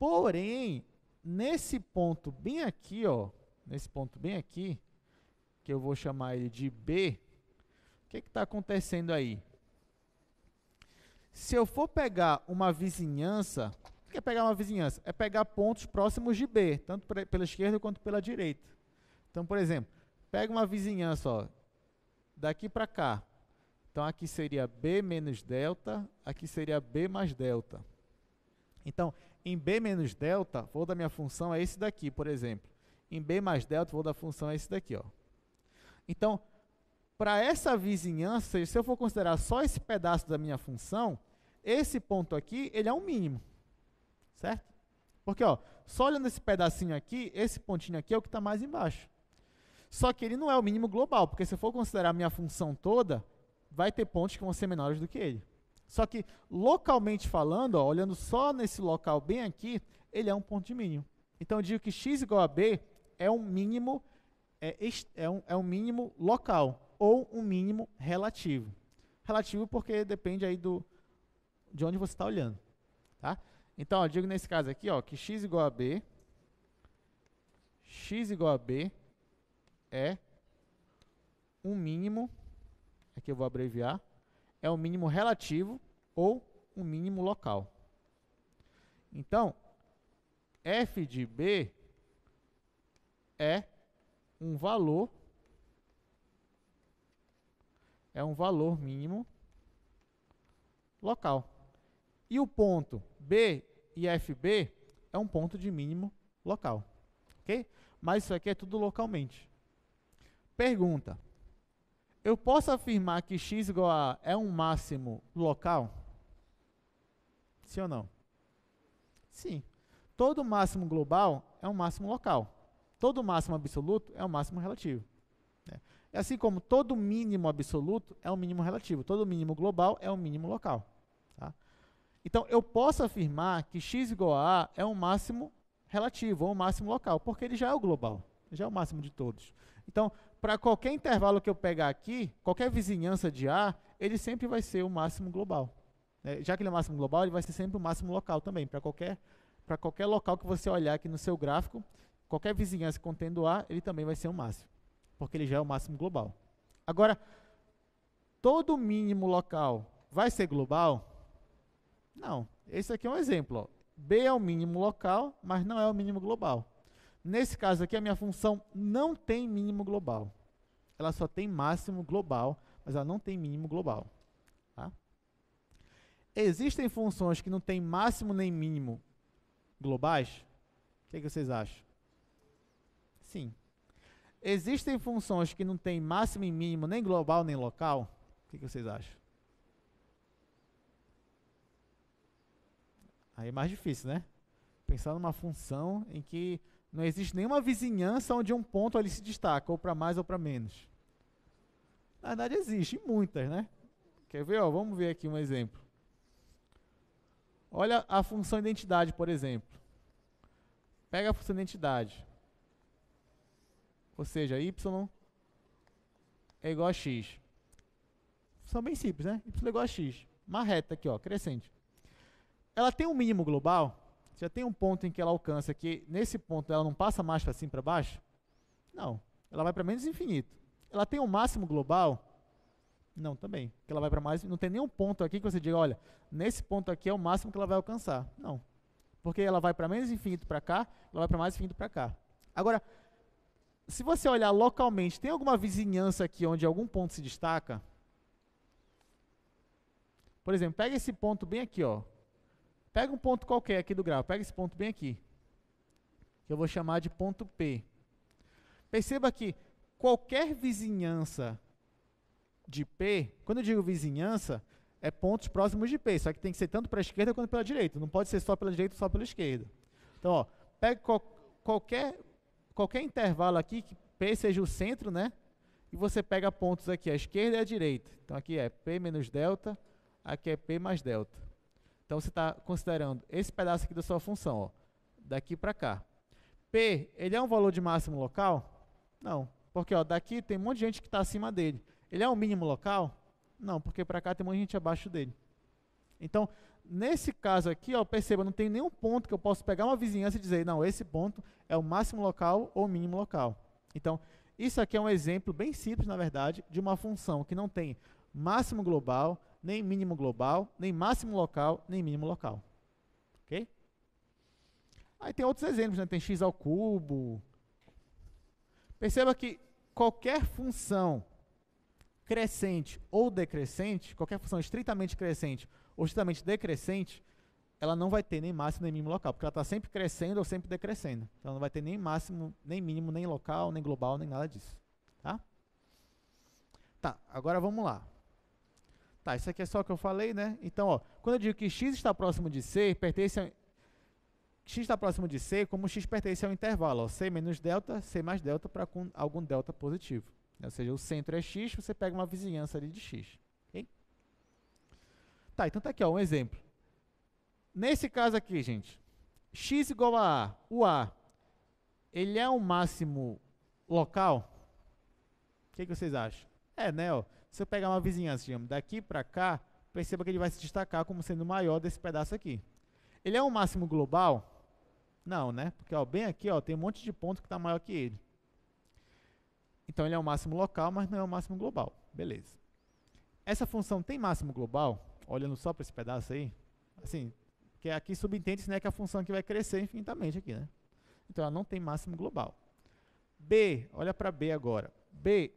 Porém, nesse ponto bem aqui, ó, nesse ponto bem aqui, que eu vou chamar ele de B, o que está acontecendo aí? Se eu for pegar uma vizinhança, o que é pegar uma vizinhança? É pegar pontos próximos de B, tanto pela esquerda quanto pela direita. Então, por exemplo, pega uma vizinhança, ó, daqui para cá. Então, aqui seria B menos delta, aqui seria B mais delta. Então, em B menos delta, o valor da minha função é esse daqui, por exemplo. Em B mais delta, o valor da função é esse daqui. Ó. Então, para essa vizinhança, se eu for considerar só esse pedaço da minha função, esse ponto aqui, ele é um mínimo. Certo? Porque, ó, só olhando esse pedacinho aqui, esse pontinho aqui é o que está mais embaixo. Só que ele não é o mínimo global, porque se eu for considerar a minha função toda, vai ter pontos que vão ser menores do que ele. Só que, localmente falando, ó, olhando só nesse local bem aqui, ele é um ponto de mínimo. Então, eu digo que x igual a b é um mínimo, um mínimo local, ou um mínimo relativo. Relativo porque depende aí de onde você está olhando. Tá? Então, ó, eu digo nesse caso aqui ó, que x igual a b é um mínimo, aqui eu vou abreviar, é um mínimo relativo ou um mínimo local. Então, f de b é um valor mínimo local. E o ponto B e FB é um ponto de mínimo local. Ok? Mas isso aqui é tudo localmente. Pergunta. Eu posso afirmar que x igual a é um máximo local? Sim ou não? Sim. Todo máximo global é um máximo local. Todo máximo absoluto é um máximo relativo. É assim como todo mínimo absoluto é um mínimo relativo. Todo mínimo global é um mínimo local. Tá? Então, eu posso afirmar que x igual a A é um máximo relativo ou um máximo local, porque ele já é o global. Já é o máximo de todos. Então, para qualquer intervalo que eu pegar aqui, qualquer vizinhança de A, ele sempre vai ser o máximo global. Já que ele é o máximo global, ele vai ser sempre o máximo local também. Para qualquer local que você olhar aqui no seu gráfico, qualquer vizinhança contendo A, ele também vai ser o máximo, porque ele já é o máximo global. Agora, todo mínimo local vai ser global? Não. Esse aqui é um exemplo. Ó. B é o mínimo local, mas não é o mínimo global. Nesse caso aqui, a minha função não tem mínimo global. Ela só tem máximo global, mas ela não tem mínimo global. Tá? Existem funções que não têm máximo nem mínimo globais? O que vocês acham? Sim. Existem funções que não têm máximo e mínimo nem global nem local? O que vocês acham? Aí é mais difícil, né? Pensar numa função em que não existe nenhuma vizinhança onde um ponto ali se destaca, ou para mais ou para menos. Na verdade, existe muitas, né? Quer ver? Ó, vamos ver aqui um exemplo. Olha a função identidade, por exemplo. Pega a função identidade. Ou seja, y é igual a x. São bem simples, né? Y é igual a x. Uma reta aqui, ó, crescente. Ela tem um mínimo global? Já tem um ponto em que ela alcança que, nesse ponto, ela não passa mais para cima e para baixo? Não. Ela vai para menos infinito. Ela tem um máximo global? Não, também. Porque ela vai para mais... Não tem nenhum ponto aqui que você diga, olha, nesse ponto aqui é o máximo que ela vai alcançar. Não. Porque ela vai para menos infinito para cá, ela vai para mais infinito para cá. Agora, se você olhar localmente, tem alguma vizinhança aqui onde algum ponto se destaca? Por exemplo, pega esse ponto bem aqui, ó. Pega um ponto qualquer aqui do gráfico, pega esse ponto bem aqui, que eu vou chamar de ponto P. Perceba que qualquer vizinhança de P, quando eu digo vizinhança, é pontos próximos de P, só que tem que ser tanto para a esquerda quanto pela direita, não pode ser só pela direita ou só pela esquerda. Então, ó, pega qualquer intervalo aqui, que P seja o centro, né? E você pega pontos aqui, a esquerda e a direita. Então, aqui é P menos delta, aqui é P mais delta. Então, você está considerando esse pedaço aqui da sua função, ó, daqui para cá. P, ele é um valor de máximo local? Não, porque ó, daqui tem um monte de gente que está acima dele. Ele é um mínimo local? Não, porque para cá tem um monte de gente abaixo dele. Então, nesse caso aqui, ó, perceba, não tem nenhum ponto que eu possa pegar uma vizinhança e dizer, não, esse ponto é o máximo local ou o mínimo local. Então, isso aqui é um exemplo bem simples, na verdade, de uma função que não tem máximo global, nem mínimo global, nem máximo local, nem mínimo local. Ok? Aí tem outros exemplos, né? Tem x ao cubo. Perceba que qualquer função crescente ou decrescente, qualquer função estritamente crescente ou estritamente decrescente, ela não vai ter nem máximo nem mínimo local, porque ela está sempre crescendo ou sempre decrescendo. Então, ela não vai ter nem máximo, nem mínimo, nem local, nem global, nem nada disso. Tá? Tá, agora vamos lá. Tá, isso aqui é só o que eu falei, né? Então, ó, quando eu digo que x está próximo de c, pertence a... x está próximo de c, como x pertence ao intervalo, ó, c menos delta, c mais delta para com algum delta positivo. Ou seja, o centro é x, você pega uma vizinhança ali de x. Okay? Tá, então tá aqui ó, um exemplo. Nesse caso aqui, gente, x igual a A, o A, ele é um máximo local? O que vocês acham? É, né? Ó, se eu pegar uma vizinhança, digamos, daqui para cá, perceba que ele vai se destacar como sendo o maior desse pedaço aqui. Ele é um máximo global? Não, né? Porque ó, bem aqui ó, tem um monte de ponto que está maior que ele. Então, ele é o máximo local, mas não é o máximo global. Beleza. Essa função tem máximo global? Olhando só para esse pedaço aí. Assim, que aqui subentende-se, né, que a função aqui vai crescer infinitamente aqui, né? Então, ela não tem máximo global. B, olha para B agora. B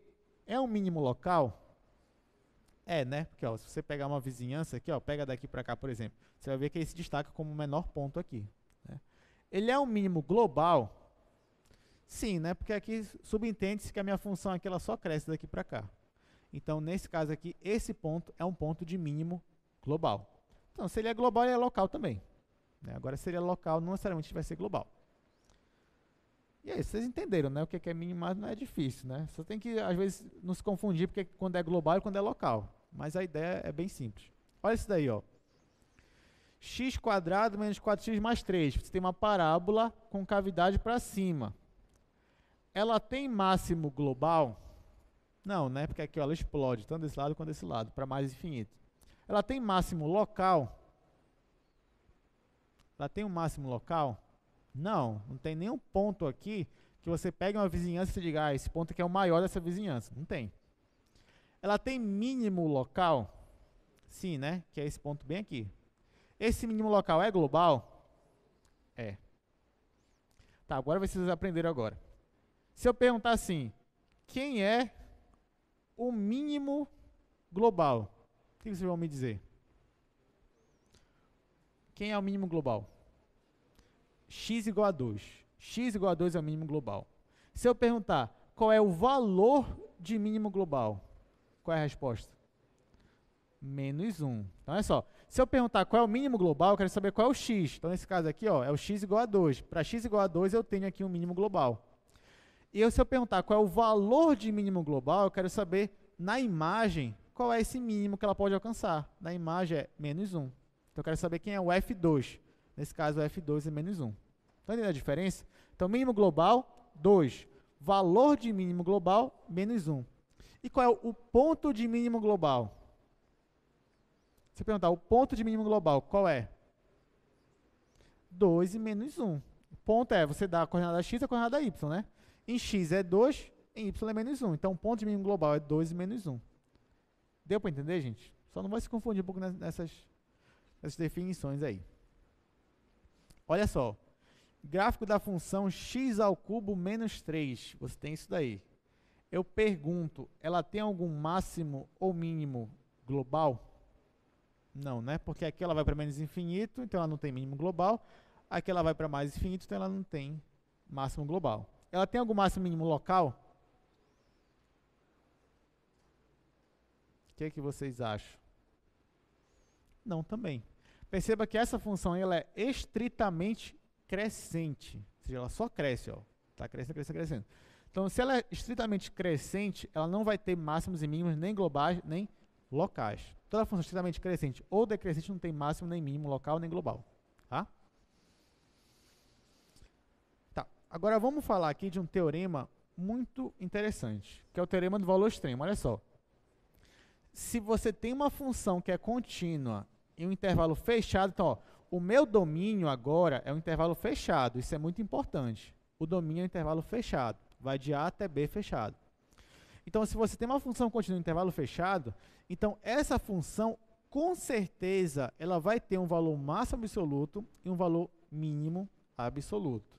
é um mínimo local? É, né? Porque ó, se você pegar uma vizinhança aqui, ó, pega daqui para cá, por exemplo, você vai ver que ele se destaca como o menor ponto aqui. Né? Ele é um mínimo global? Sim, né? Porque aqui subentende-se que a minha função aqui ela só cresce daqui para cá. Então, nesse caso aqui, esse ponto é um ponto de mínimo global. Então, se ele é global, ele é local também. Né? Agora, se ele é local, não necessariamente vai ser global. E aí, vocês entenderam, né? O que é mínimo, mas não é difícil, né? Só tem que, às vezes, não se confundir porque quando é global e quando é local. Mas a ideia é bem simples. Olha isso daí, ó. x² menos 4x mais 3. Você tem uma parábola com cavidade para cima. Ela tem máximo global? Não, né? Porque aqui ó, ela explode, tanto desse lado quanto desse lado, para mais infinito. Ela tem máximo local? Ela tem um máximo local? Não, não tem nenhum ponto aqui que você pegue uma vizinhança e diga, ah, esse ponto aqui é o maior dessa vizinhança. Não tem. Ela tem mínimo local? Sim, né? Que é esse ponto bem aqui. Esse mínimo local é global? É. Tá, agora vocês aprenderam agora. Se eu perguntar assim, quem é o mínimo global? O que vocês vão me dizer? Quem é o mínimo global? X igual a 2. X igual a 2 é o mínimo global. Se eu perguntar qual é o valor de mínimo global, qual é a resposta? Menos 1. Então, olha só. Se eu perguntar qual é o mínimo global, eu quero saber qual é o x. Então, nesse caso aqui, ó, é o x igual a 2. Para x igual a 2, eu tenho aqui um mínimo global. E se eu perguntar qual é o valor de mínimo global, eu quero saber, na imagem, qual é esse mínimo que ela pode alcançar. Na imagem é menos 1. Então, eu quero saber quem é o F2. Nesse caso, o F2 é menos 1. Estão entendendo a diferença? Então, mínimo global, 2. Valor de mínimo global, menos 1. E qual é o ponto de mínimo global? Se eu perguntar, o ponto de mínimo global, qual é? 2 e menos 1. O ponto é, você dá a coordenada x e a coordenada y, né? Em x é 2, em y é menos 1. Então, o ponto de mínimo global é 2 e menos 1. Deu para entender, gente? Só não vai se confundir um pouco nessas definições aí. Olha só. Gráfico da função x ao cubo menos 3. Você tem isso daí. Eu pergunto, ela tem algum máximo ou mínimo global? Não, né? Porque aqui ela vai para menos infinito, então ela não tem mínimo global. Aqui ela vai para mais infinito, então ela não tem máximo global. Ela tem algum máximo mínimo local? O que é que vocês acham? Não, também. Perceba que essa função ela é estritamente crescente. Ou seja, ela só cresce, ó. Está crescendo, crescendo, crescendo. Então, se ela é estritamente crescente, ela não vai ter máximos e mínimos nem globais, nem locais. Toda função estritamente crescente ou decrescente não tem máximo, nem mínimo local, nem global. Tá? Tá. Agora, vamos falar aqui de um teorema muito interessante, que é o teorema do valor extremo. Olha só. Se você tem uma função que é contínua em um intervalo fechado, então, ó, o meu domínio agora é um intervalo fechado. Isso é muito importante. O domínio é um intervalo fechado. Vai de A até B fechado. Então, se você tem uma função contínua em intervalo fechado, então essa função, com certeza, ela vai ter um valor máximo absoluto e um valor mínimo absoluto.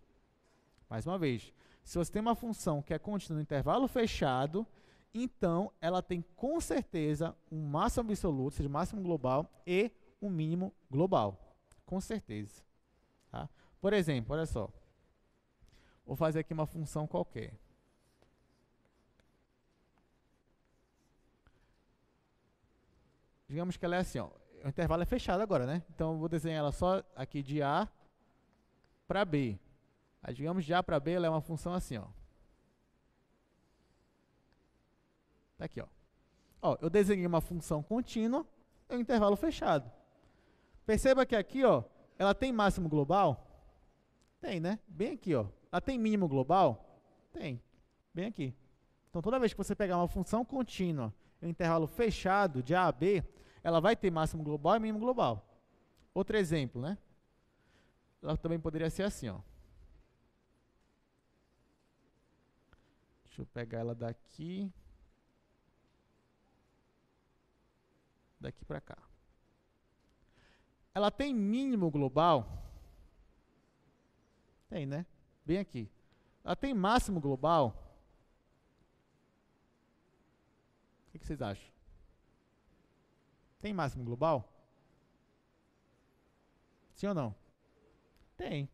Mais uma vez, se você tem uma função que é contínua em intervalo fechado, então ela tem com certeza um máximo absoluto, ou seja, máximo global, e um mínimo global. Com certeza. Tá? Por exemplo, olha só. Vou fazer aqui uma função qualquer. Digamos que ela é assim, ó. O intervalo é fechado agora, né? Então, eu vou desenhar ela só aqui de A para B. Aí, digamos, de A para B, ela é uma função assim, ó. Tá aqui, ó. Ó, eu desenhei uma função contínua em um intervalo fechado. Perceba que aqui, ó, ela tem máximo global? Tem, né? Bem aqui, ó. Ela tem mínimo global? Tem. Bem aqui. Então, toda vez que você pegar uma função contínua em um intervalo fechado, de A a B, ela vai ter máximo global e mínimo global. Outro exemplo, né? Ela também poderia ser assim, ó. Deixa eu pegar ela daqui. Daqui para cá. Ela tem mínimo global? Tem, né? Bem aqui. Ela tem máximo global? O que vocês acham? Tem máximo global? Sim ou não? Tem.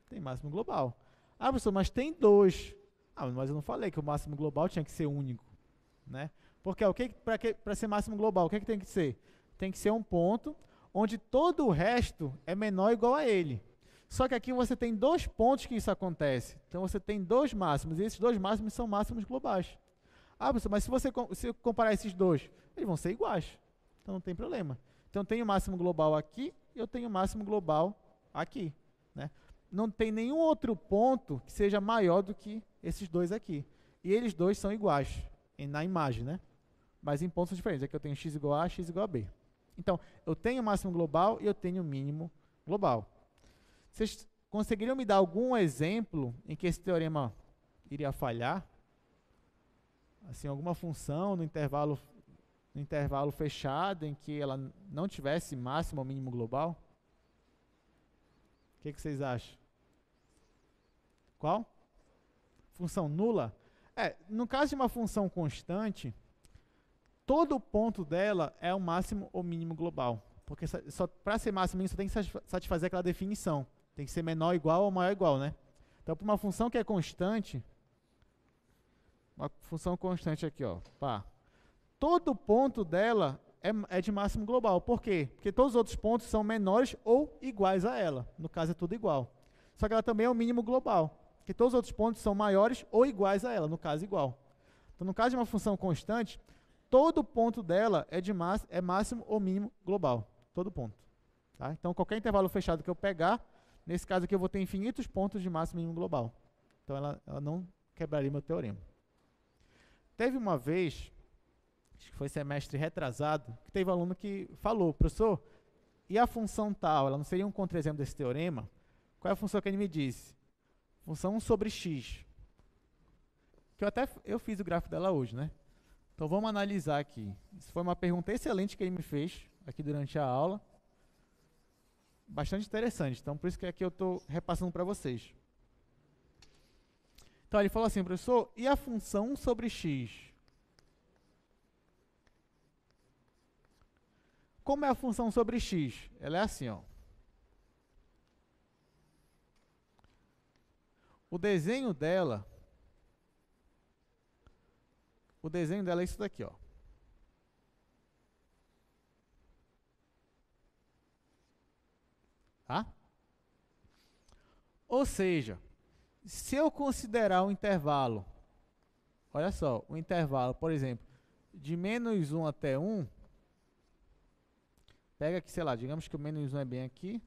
Tem máximo global. Ah, professor, mas tem dois. Ah, mas eu não falei que o máximo global tinha que ser único, né? Porque para ser máximo global, o que tem que ser? Tem que ser um ponto onde todo o resto é menor ou igual a ele. Só que aqui você tem dois pontos que isso acontece. Então você tem dois máximos, e esses dois máximos são máximos globais. Ah, professor, mas se eu comparar esses dois, eles vão ser iguais. Então não tem problema. Então eu tenho o máximo global aqui e eu tenho o máximo global aqui, né? Não tem nenhum outro ponto que seja maior do que esses dois aqui. E eles dois são iguais na imagem, né? Mas em pontos diferentes. Aqui eu tenho x igual a, x igual a b. Então, eu tenho o máximo global e eu tenho o mínimo global. Vocês conseguiriam me dar algum exemplo em que esse teorema iria falhar? Assim, alguma função no intervalo fechado em que ela não tivesse máximo ou mínimo global? O que vocês acham? Qual? Função nula? No caso de uma função constante, todo ponto dela é o máximo ou mínimo global. Porque para ser máximo ou mínimo, só tem que satisfazer aquela definição. Tem que ser menor ou igual ou maior ou igual, né? Então, para uma função que é constante, uma função constante aqui, ó, pá, todo ponto dela é de máximo global. Por quê? Porque todos os outros pontos são menores ou iguais a ela. No caso, é tudo igual. Só que ela também é o mínimo global. Porque todos os outros pontos são maiores ou iguais a ela. No caso, igual. Então, no caso de uma função constante, todo ponto dela é máximo ou mínimo global. Todo ponto. Tá? Então, qualquer intervalo fechado que eu pegar, nesse caso aqui eu vou ter infinitos pontos de máximo e mínimo global. Então, ela não quebraria meu teorema. Teve uma vez, acho que foi semestre retrasado, que teve um aluno que falou, professor, e a função tal, ela não seria um contra-exemplo desse teorema? Qual é a função que ele me disse? Função 1 sobre x. Que eu fiz o gráfico dela hoje, né? Então, vamos analisar aqui. Isso foi uma pergunta excelente que ele me fez aqui durante a aula. Bastante interessante. Então, por isso que aqui eu estou repassando para vocês. Então ele falou assim, professor, e a função 1 sobre x? Como é a função sobre x? Ela é assim, ó. O desenho dela é isso daqui, ó. Tá? Ou seja, se eu considerar um intervalo, olha só, um intervalo, por exemplo, de menos 1 até 1, pega aqui, sei lá, digamos que o menos 1 é bem aqui,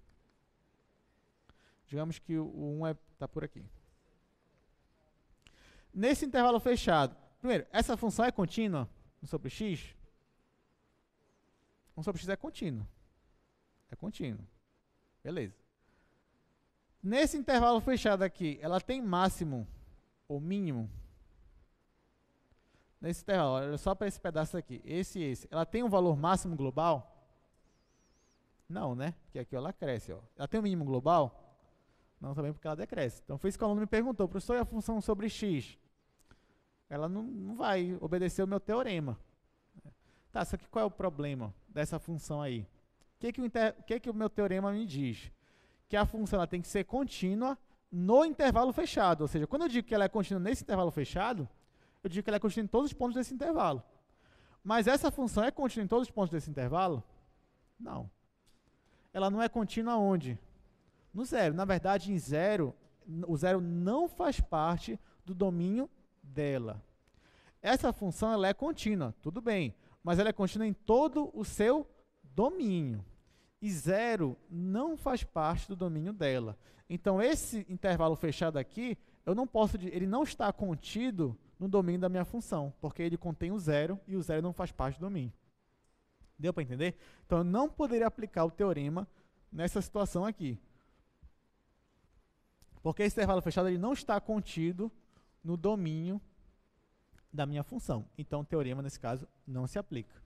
digamos que o 1 está por aqui. Nesse intervalo fechado, primeiro, essa função é contínua sobre x? 1 sobre x é contínuo. É contínuo. Beleza. Nesse intervalo fechado aqui, ela tem máximo ou mínimo? Nesse intervalo, olha só para esse pedaço aqui, esse e esse. Ela tem um valor máximo global? Não, né? Porque aqui ela cresce. Ó. Ela tem um mínimo global? Não, também porque ela decresce. Então foi isso que o aluno me perguntou, professor, e a função sobre x? Ela não vai obedecer o meu teorema. Tá, só que qual é o problema dessa função aí? O que o meu teorema me diz? Que a função ela tem que ser contínua no intervalo fechado. Ou seja, quando eu digo que ela é contínua nesse intervalo fechado, eu digo que ela é contínua em todos os pontos desse intervalo. Mas essa função é contínua em todos os pontos desse intervalo? Não. Ela não é contínua onde? No zero. Na verdade, em zero, o zero não faz parte do domínio dela. Essa função ela é contínua, tudo bem, mas ela é contínua em todo o seu domínio. E zero não faz parte do domínio dela. Então, esse intervalo fechado aqui, eu não posso, ele não está contido no domínio da minha função, porque ele contém o zero e o zero não faz parte do domínio. Deu para entender? Então, eu não poderia aplicar o teorema nessa situação aqui. Porque esse intervalo fechado ele não está contido no domínio da minha função. Então, o teorema, nesse caso, não se aplica.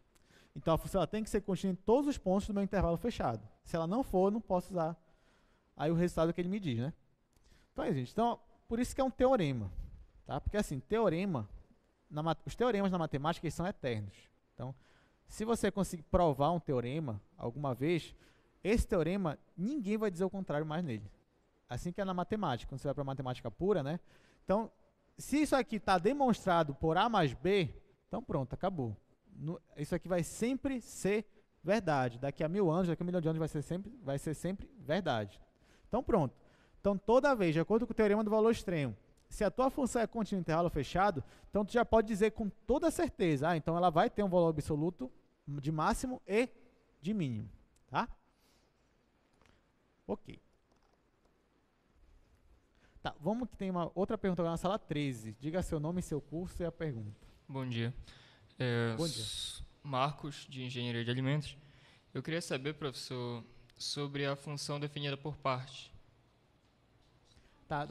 Então, a função ela tem que ser contínua em todos os pontos do meu intervalo fechado. Se ela não for, eu não posso usar aí o resultado que ele me diz, né? Então, gente, por isso que é um teorema. Tá? Porque, assim, os teoremas na matemática eles são eternos. Então, se você conseguir provar um teorema alguma vez, esse teorema, ninguém vai dizer o contrário mais nele. Assim que é na matemática, quando você vai para a matemática pura, né? Então, se isso aqui está demonstrado por A mais B, então pronto, acabou. Isso aqui vai sempre ser verdade. Daqui a 1000 anos, daqui a 1 milhão de anos vai ser sempre verdade. Então pronto. Então toda vez, de acordo com o teorema do valor extremo, se a tua função é contínua em intervalo fechado, então tu já pode dizer com toda certeza, então ela vai ter um valor absoluto de máximo e de mínimo. Tá? Ok. Tá, vamos que tem uma outra pergunta agora na sala 13. Diga seu nome, seu curso e a pergunta. Bom dia. Bom dia. Marcos, de Engenharia de Alimentos. Eu queria saber, professor, sobre a função definida por parte. Tá,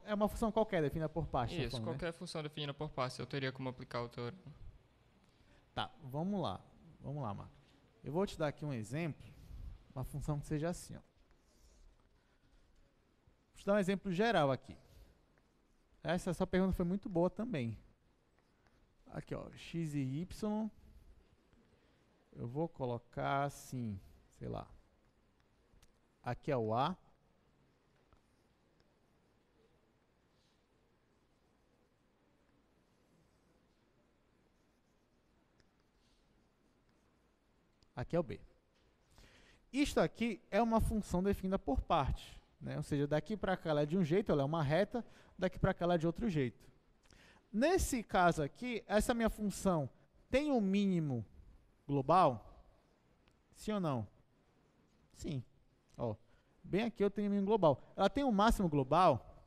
é uma função qualquer definida por parte. Isso, falando, qualquer né? função definida por parte. Eu teria como aplicar o teorema. Tá, vamos lá. Vamos lá, Marcos. Eu vou te dar aqui um exemplo, uma função que seja assim, ó. Vou te dar um exemplo geral aqui. Essa sua pergunta foi muito boa também. Aqui, ó, x e y. Eu vou colocar assim, sei lá. Aqui é o A. Aqui é o B. Isto aqui é uma função definida por partes, né? Ou seja, daqui para cá ela é de um jeito, ela é uma reta, daqui para cá ela é de outro jeito. Nesse caso aqui, essa minha função tem um mínimo global? Sim ou não? Sim. Ó, bem aqui eu tenho um mínimo global. Ela tem um máximo global?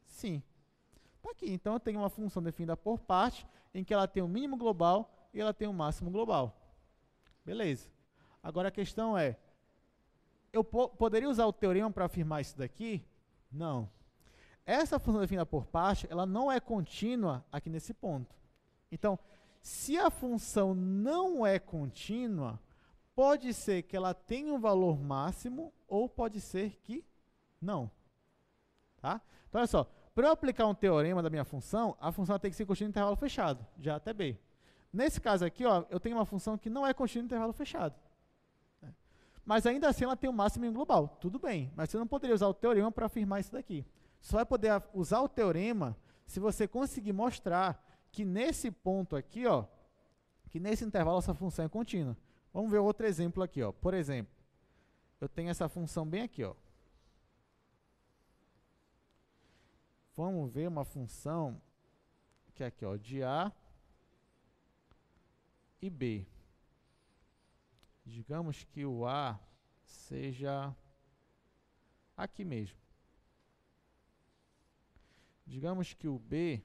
Sim. Tá aqui. Então eu tenho uma função definida por parte, em que ela tem um mínimo global e ela tem um máximo global. Beleza. Agora a questão é, eu poderia usar o teorema para afirmar isso daqui? Não. Essa função definida por parte, ela não é contínua aqui nesse ponto. Então, se a função não é contínua, pode ser que ela tenha um valor máximo ou pode ser que não. Tá? Então, olha só. Para eu aplicar um teorema da minha função, a função tem que ser contínua em intervalo fechado, de A até B. Nesse caso aqui, ó, eu tenho uma função que não é contínua em intervalo fechado. Mas ainda assim ela tem um máximo e um global. Tudo bem, mas você não poderia usar o teorema para afirmar isso daqui. Só vai poder usar o teorema se você conseguir mostrar que nesse ponto aqui, ó, que nesse intervalo essa função é contínua. Vamos ver outro exemplo aqui, ó. Por exemplo, eu tenho essa função bem aqui, ó. Vamos ver uma função que é aqui, ó, de A e B. Digamos que o A seja aqui mesmo. Digamos que o B,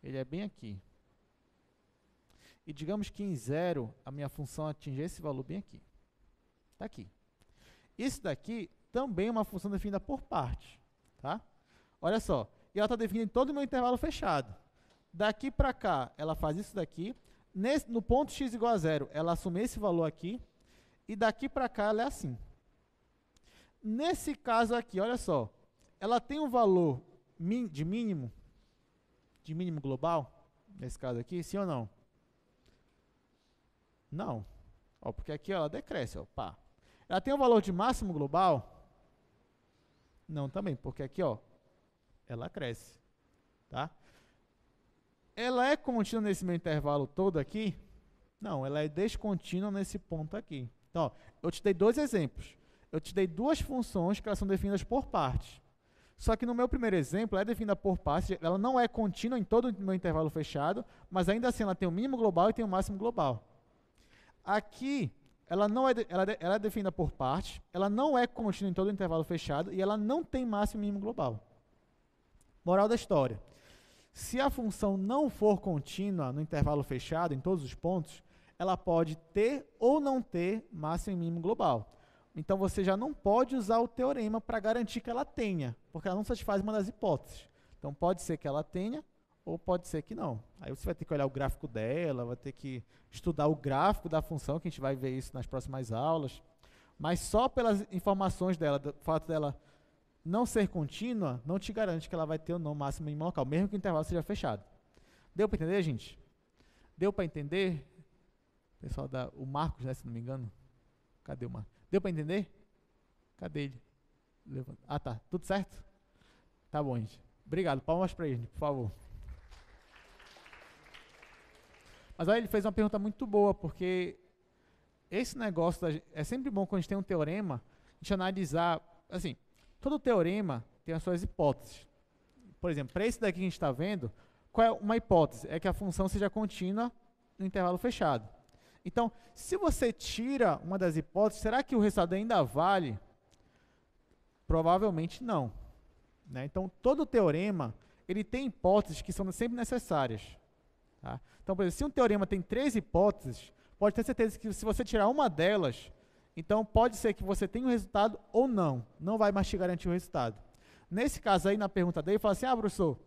ele é bem aqui. E digamos que em 0, a minha função atinge esse valor bem aqui. Está aqui. Isso daqui também é uma função definida por parte. Tá? Olha só. E ela está definida em todo o meu intervalo fechado. Daqui para cá, ela faz isso daqui. No ponto x igual a 0, ela assume esse valor aqui. E daqui para cá, ela é assim. Nesse caso aqui, olha só. Ela tem um valor de mínimo global. Nesse caso aqui, sim ou não? Não. Ó, porque aqui ó, ela decresce. Ó, pá. Ela tem um valor de máximo global? Não, também. Porque aqui ó, ela cresce. Tá? Ela é contínua nesse meu intervalo todo aqui? Não, ela é descontínua nesse ponto aqui. Então, ó, eu te dei dois exemplos. Eu te dei duas funções que elas são definidas por partes. Só que no meu primeiro exemplo, ela é definida por partes, ela não é contínua em todo o meu intervalo fechado, mas ainda assim ela tem o mínimo global e tem o máximo global. Aqui, ela é definida por partes, ela não é contínua em todo o intervalo fechado e ela não tem máximo e mínimo global. Moral da história. Se a função não for contínua no intervalo fechado, em todos os pontos, ela pode ter ou não ter máximo e mínimo global. Então, você já não pode usar o teorema para garantir que ela tenha, porque ela não satisfaz uma das hipóteses. Então, pode ser que ela tenha ou pode ser que não. Aí você vai ter que olhar o gráfico dela, vai ter que estudar o gráfico da função, que a gente vai ver isso nas próximas aulas. Mas só pelas informações dela, do fato dela não ser contínua, não te garante que ela vai ter ou não máximo e mínimo local, mesmo que o intervalo seja fechado. Deu para entender, gente? Deu para entender? Pessoal, o Marcos, né, se não me engano. Cadê o Marcos? Deu para entender? Cadê ele? Ah, tá. Tudo certo? Tá bom, gente. Obrigado. Palmas para ele, por favor. Mas aí ele fez uma pergunta muito boa, porque esse negócio, é sempre bom quando a gente tem um teorema, a gente analisar, assim, todo teorema tem as suas hipóteses. Por exemplo, para esse daqui que a gente está vendo, qual é uma hipótese? É que a função seja contínua no intervalo fechado. Então, se você tira uma das hipóteses, será que o resultado ainda vale? Provavelmente não. Né? Então, todo teorema, ele tem hipóteses que são sempre necessárias. Tá? Então, por exemplo, se um teorema tem 3 hipóteses, pode ter certeza que se você tirar uma delas, então pode ser que você tenha um resultado ou não. Não vai mais te garantir o resultado. Nesse caso aí, na pergunta dele, ele fala assim, professor,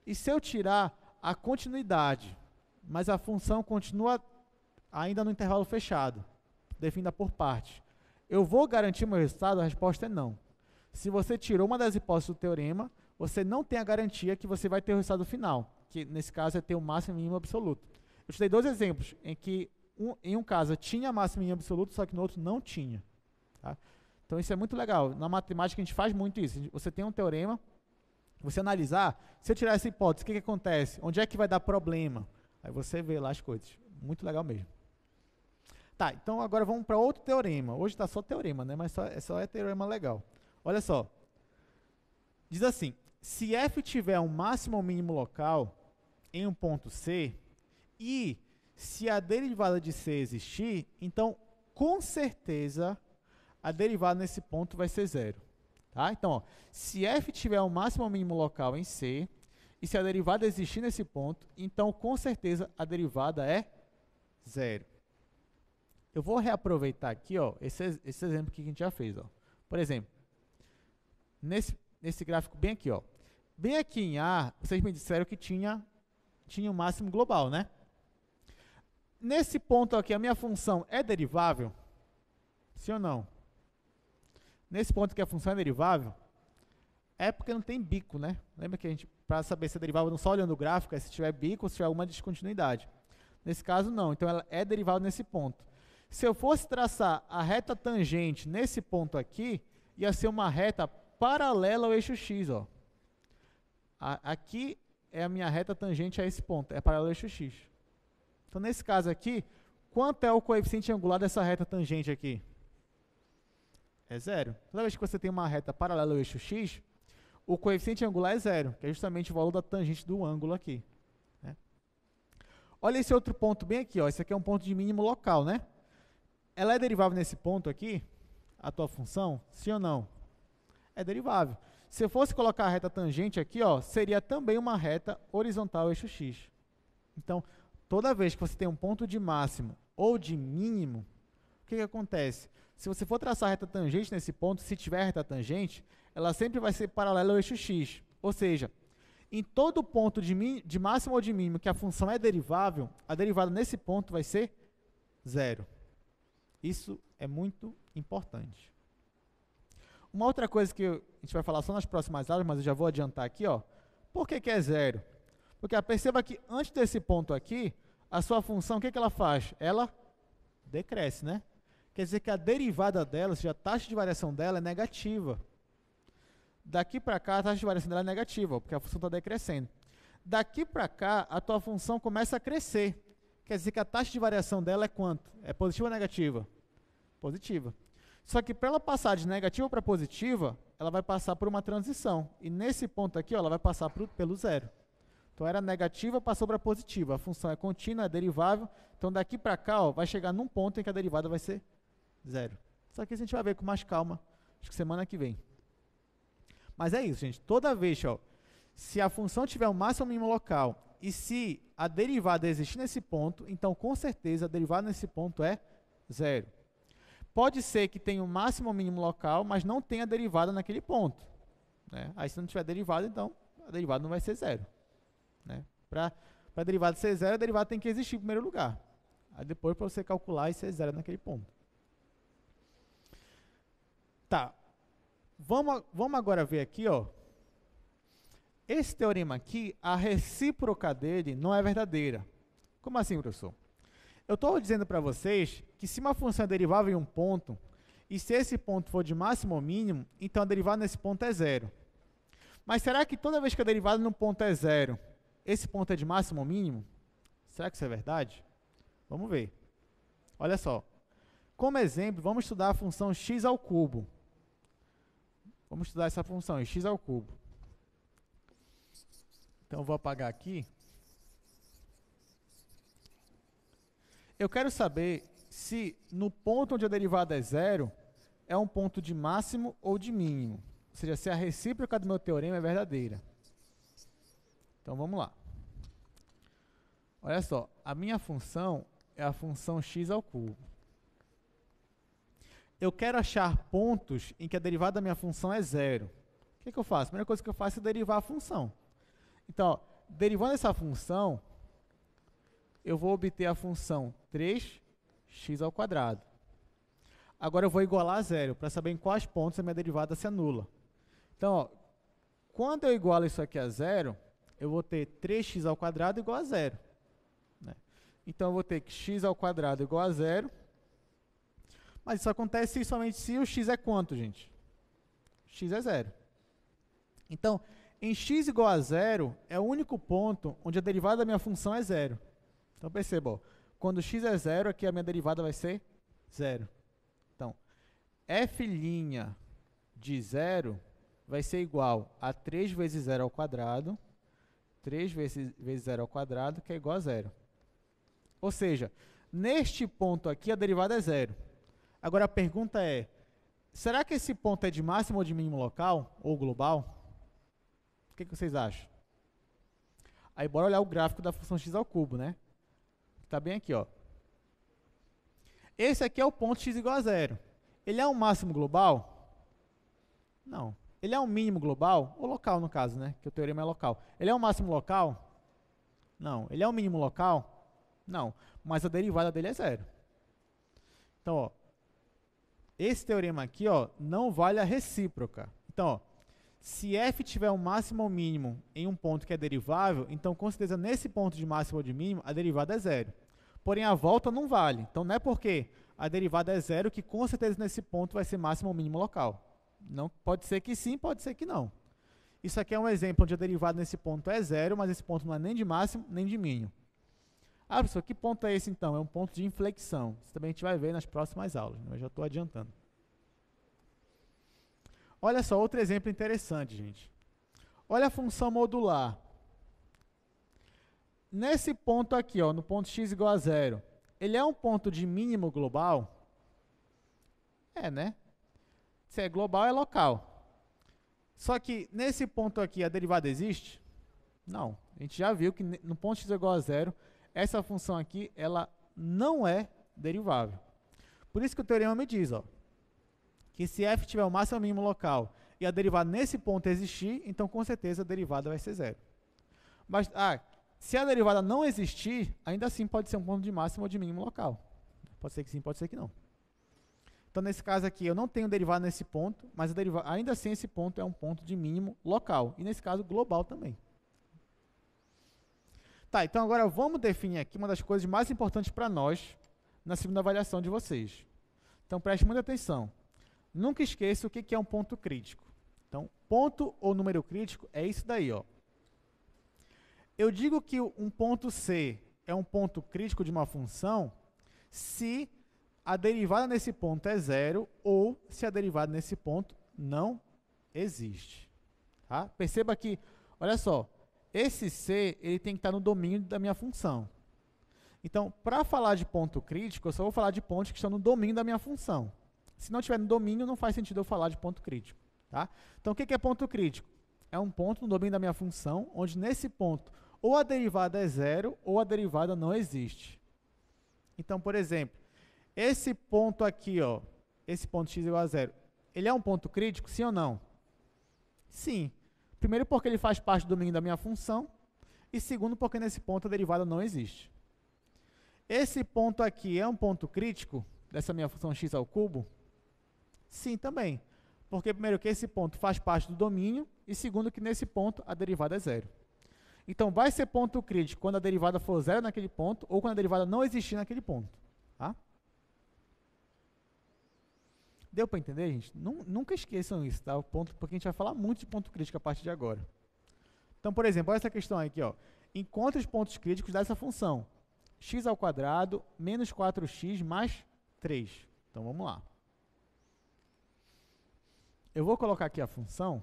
e se eu tirar a continuidade, mas a função continua ainda no intervalo fechado, definida por parte, eu vou garantir o meu resultado? A resposta é não. Se você tirou uma das hipóteses do teorema, você não tem a garantia que você vai ter o resultado final, que nesse caso é ter o máximo e mínimo absoluto. Eu te dei 2 exemplos, em que em um caso tinha máximo e mínimo absoluto, só que no outro não tinha. Tá? Então isso é muito legal. Na matemática a gente faz muito isso. Você tem um teorema, você analisar, se eu tirar essa hipótese, o que acontece? Onde é que vai dar problema? Aí você vê lá as coisas. Muito legal mesmo. Tá, então agora vamos para outro teorema. Hoje está só teorema, né? Mas só é teorema legal. Olha só. Diz assim, se f tiver um máximo ou mínimo local em um ponto C, e se a derivada de C existir, então, com certeza, a derivada nesse ponto vai ser 0. Tá? Então, ó, se f tiver um máximo ou mínimo local em C, e se a derivada existir nesse ponto, então, com certeza, a derivada é 0. Eu vou reaproveitar aqui, ó, esse exemplo que a gente já fez. Ó. Por exemplo, nesse gráfico bem aqui, ó, bem aqui em A, vocês me disseram que tinha um máximo global, né? Nesse ponto aqui, a minha função é derivável? Sim ou não? Nesse ponto que a função é derivável, É porque não tem bico, né? Lembra que a gente, para saber se é derivada não só olhando o gráfico, é se tiver bico ou se tiver alguma descontinuidade. Nesse caso, não. Então, ela é derivada nesse ponto. Se eu fosse traçar a reta tangente nesse ponto aqui, ia ser uma reta paralela ao eixo x, ó. Aqui é a minha reta tangente a esse ponto, é paralela ao eixo x. Então, nesse caso aqui, quanto é o coeficiente angular dessa reta tangente aqui? É zero. Toda vez que você tem uma reta paralela ao eixo x, o coeficiente angular é zero, que é justamente o valor da tangente do ângulo aqui. Né? Olha esse outro ponto bem aqui, ó. Esse aqui é um ponto de mínimo local, né? Ela é derivável nesse ponto aqui, a tua função? Sim ou não? É derivável. Se eu fosse colocar a reta tangente aqui, ó, seria também uma reta horizontal ao eixo x. Então, toda vez que você tem um ponto de máximo ou de mínimo, o que acontece? Se você for traçar a reta tangente nesse ponto, se tiver reta tangente, ela sempre vai ser paralela ao eixo x. Ou seja, em todo ponto de máximo ou de mínimo que a função é derivável, a derivada nesse ponto vai ser zero. Isso é muito importante. Uma outra coisa que a gente vai falar só nas próximas aulas, mas eu já vou adiantar aqui, ó. Por que é zero? Porque perceba que antes desse ponto aqui, a sua função, o que ela faz? Ela decresce, né? Quer dizer que a derivada dela, ou seja, a taxa de variação dela é negativa. Daqui para cá, a taxa de variação dela é negativa, porque a função está decrescendo. Daqui para cá, a tua função começa a crescer. Quer dizer que a taxa de variação dela é quanto? É positiva ou negativa? Positiva. Só que para ela passar de negativa para positiva, ela vai passar por uma transição. E nesse ponto aqui, ó, ela vai passar pelo zero. Então, era negativa, passou para positiva. A função é contínua, é derivável. Então, daqui para cá, ó, vai chegar num ponto em que a derivada vai ser zero. Só que isso a gente vai ver com mais calma, acho que semana que vem. Mas é isso, gente. Toda vez, ó, se a função tiver um máximo ou mínimo local e se a derivada existir nesse ponto, então, com certeza, a derivada nesse ponto é zero. Pode ser que tenha um máximo ou mínimo local, mas não tenha derivada naquele ponto. Né? Aí, se não tiver derivada, então, a derivada não vai ser zero. Né? Para a derivada ser zero, a derivada tem que existir em primeiro lugar. Aí, depois, para você calcular e ser zero naquele ponto. Tá. Vamos agora ver aqui, ó. Esse teorema aqui, a recíproca dele não é verdadeira. Como assim, professor? Eu estou dizendo para vocês que se uma função é derivável em um ponto, e se esse ponto for de máximo ou mínimo, então a derivada nesse ponto é zero. Mas será que toda vez que a derivada num ponto é zero, esse ponto é de máximo ou mínimo? Será que isso é verdade? Vamos ver. Olha só. Como exemplo, vamos estudar a função x ao cubo. Vamos estudar essa função, x ao cubo. Então, eu vou apagar aqui. Eu quero saber se no ponto onde a derivada é zero, é um ponto de máximo ou de mínimo. Ou seja, se a recíproca do meu teorema é verdadeira. Então, vamos lá. Olha só, a minha função é a função x ao cubo. Eu quero achar pontos em que a derivada da minha função é zero. O que eu faço? A primeira coisa que eu faço é derivar a função. Então, ó, derivando essa função, eu vou obter a função 3x ao quadrado. Agora eu vou igualar a zero, para saber em quais pontos a minha derivada se anula. Então, ó, quando eu igualo isso aqui a zero, eu vou ter 3x ao quadrado igual a zero. Né? Então, eu vou ter que x ao quadrado igual a zero. Mas isso acontece somente se o x é quanto, gente? X é zero. Então, em x igual a zero, é o único ponto onde a derivada da minha função é zero. Então, perceba, ó, quando x é zero, aqui a minha derivada vai ser zero. Então, f' de zero vai ser igual a 3 vezes zero ao quadrado, 3 vezes zero ao quadrado, que é igual a zero. Ou seja, neste ponto aqui, a derivada é zero. Agora, a pergunta é, será que esse ponto é de máximo ou de mínimo local, ou global? O que vocês acham? Aí, bora olhar o gráfico da função x ao cubo, né? Está bem aqui, ó. Esse aqui é o ponto x igual a zero. Ele é um máximo global? Não. Ele é um mínimo global? Ou local, no caso, né? Que o teorema é local. Ele é um máximo local? Não. Ele é um mínimo local? Não. Mas a derivada dele é zero. Então, ó. Esse teorema aqui, ó, não vale a recíproca. Então, ó, Se f tiver um máximo ou mínimo em um ponto que é derivável, então com certeza nesse ponto de máximo ou de mínimo, a derivada é zero. Porém, a volta não vale. Então, não é porque a derivada é zero que com certeza nesse ponto vai ser máximo ou mínimo local. Não, pode ser que sim, pode ser que não. Isso aqui é um exemplo onde a derivada nesse ponto é zero, mas esse ponto não é nem de máximo nem de mínimo. Ah, professor, que ponto é esse então? É um ponto de inflexão. Isso também a gente vai ver nas próximas aulas, né? Eu já estou adiantando. Olha só, outro exemplo interessante, gente. Olha a função modular. Nesse ponto aqui, ó, no ponto x igual a zero, ele é um ponto de mínimo global? É, né? Se é global, é local. Só que nesse ponto aqui, a derivada existe? Não. A gente já viu que no ponto x igual a zero, essa função aqui, ela não é derivável. Por isso que o teorema me diz, ó, que se f tiver o máximo ou mínimo local e a derivada nesse ponto existir, então com certeza a derivada vai ser zero. Mas, se a derivada não existir, ainda assim pode ser um ponto de máximo ou de mínimo local. Pode ser que sim, pode ser que não. Então, nesse caso aqui, eu não tenho derivada nesse ponto, mas ainda assim esse ponto é um ponto de mínimo local. E nesse caso, global também. Tá, então agora vamos definir aqui uma das coisas mais importantes para nós na segunda avaliação de vocês. Então, preste muita atenção. Nunca esqueça o que é um ponto crítico. Então, ponto ou número crítico é isso daí, ó. Eu digo que um ponto C é um ponto crítico de uma função se a derivada nesse ponto é zero ou se a derivada nesse ponto não existe. Tá? Perceba que, olha só, esse C ele tem que estar no domínio da minha função. Então, para falar de ponto crítico, eu só vou falar de pontos que estão no domínio da minha função. Se não estiver no domínio, não faz sentido eu falar de ponto crítico. Tá? Então, o que é ponto crítico? É um ponto no domínio da minha função, onde nesse ponto ou a derivada é zero ou a derivada não existe. Então, por exemplo, esse ponto aqui, ó, esse ponto x igual a zero, ele é um ponto crítico, sim ou não? Sim. Primeiro porque ele faz parte do domínio da minha função, e segundo porque nesse ponto a derivada não existe. Esse ponto aqui é um ponto crítico dessa minha função x ao cubo? Sim, também. Porque primeiro que esse ponto faz parte do domínio, e segundo que nesse ponto a derivada é zero. Então, vai ser ponto crítico quando a derivada for zero naquele ponto, ou quando a derivada não existir naquele ponto. Tá? Deu para entender, gente? Nunca esqueçam isso, tá? O ponto, porque a gente vai falar muito de ponto crítico a partir de agora. Então, por exemplo, olha essa questão aqui, ó. Encontre os pontos críticos dessa função. X ao quadrado menos 4x mais 3. Então, vamos lá. Eu vou colocar aqui a função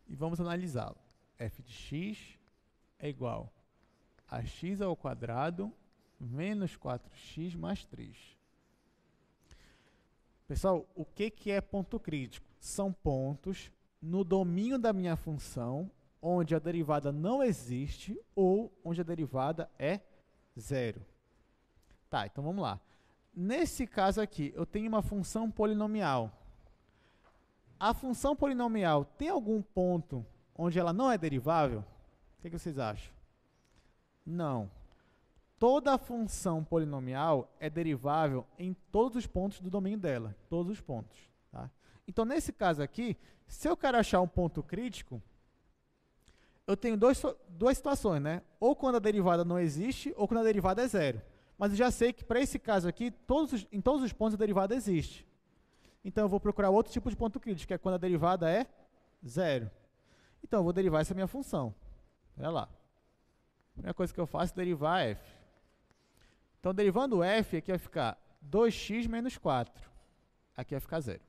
e vamos analisá-la. F de x é igual a x ao quadrado menos 4x mais 3. Pessoal, o que é ponto crítico? São pontos no domínio da minha função, onde a derivada não existe ou onde a derivada é zero. Tá, então vamos lá. Nesse caso aqui, eu tenho uma função polinomial. A função polinomial tem algum ponto onde ela não é derivável? O que vocês acham? Não. Toda função polinomial é derivável em todos os pontos do domínio dela. Todos os pontos. Tá? Então, nesse caso aqui, se eu quero achar um ponto crítico, eu tenho duas situações, né? Ou quando a derivada não existe, ou quando a derivada é zero. Mas eu já sei que, para esse caso aqui, em todos os pontos a derivada existe. Então, eu vou procurar outro tipo de ponto crítico, que é quando a derivada é zero. Então, eu vou derivar essa minha função. Olha lá. A primeira coisa que eu faço é derivar f. Então, derivando f, aqui vai ficar 2x menos 4. Aqui vai ficar zero.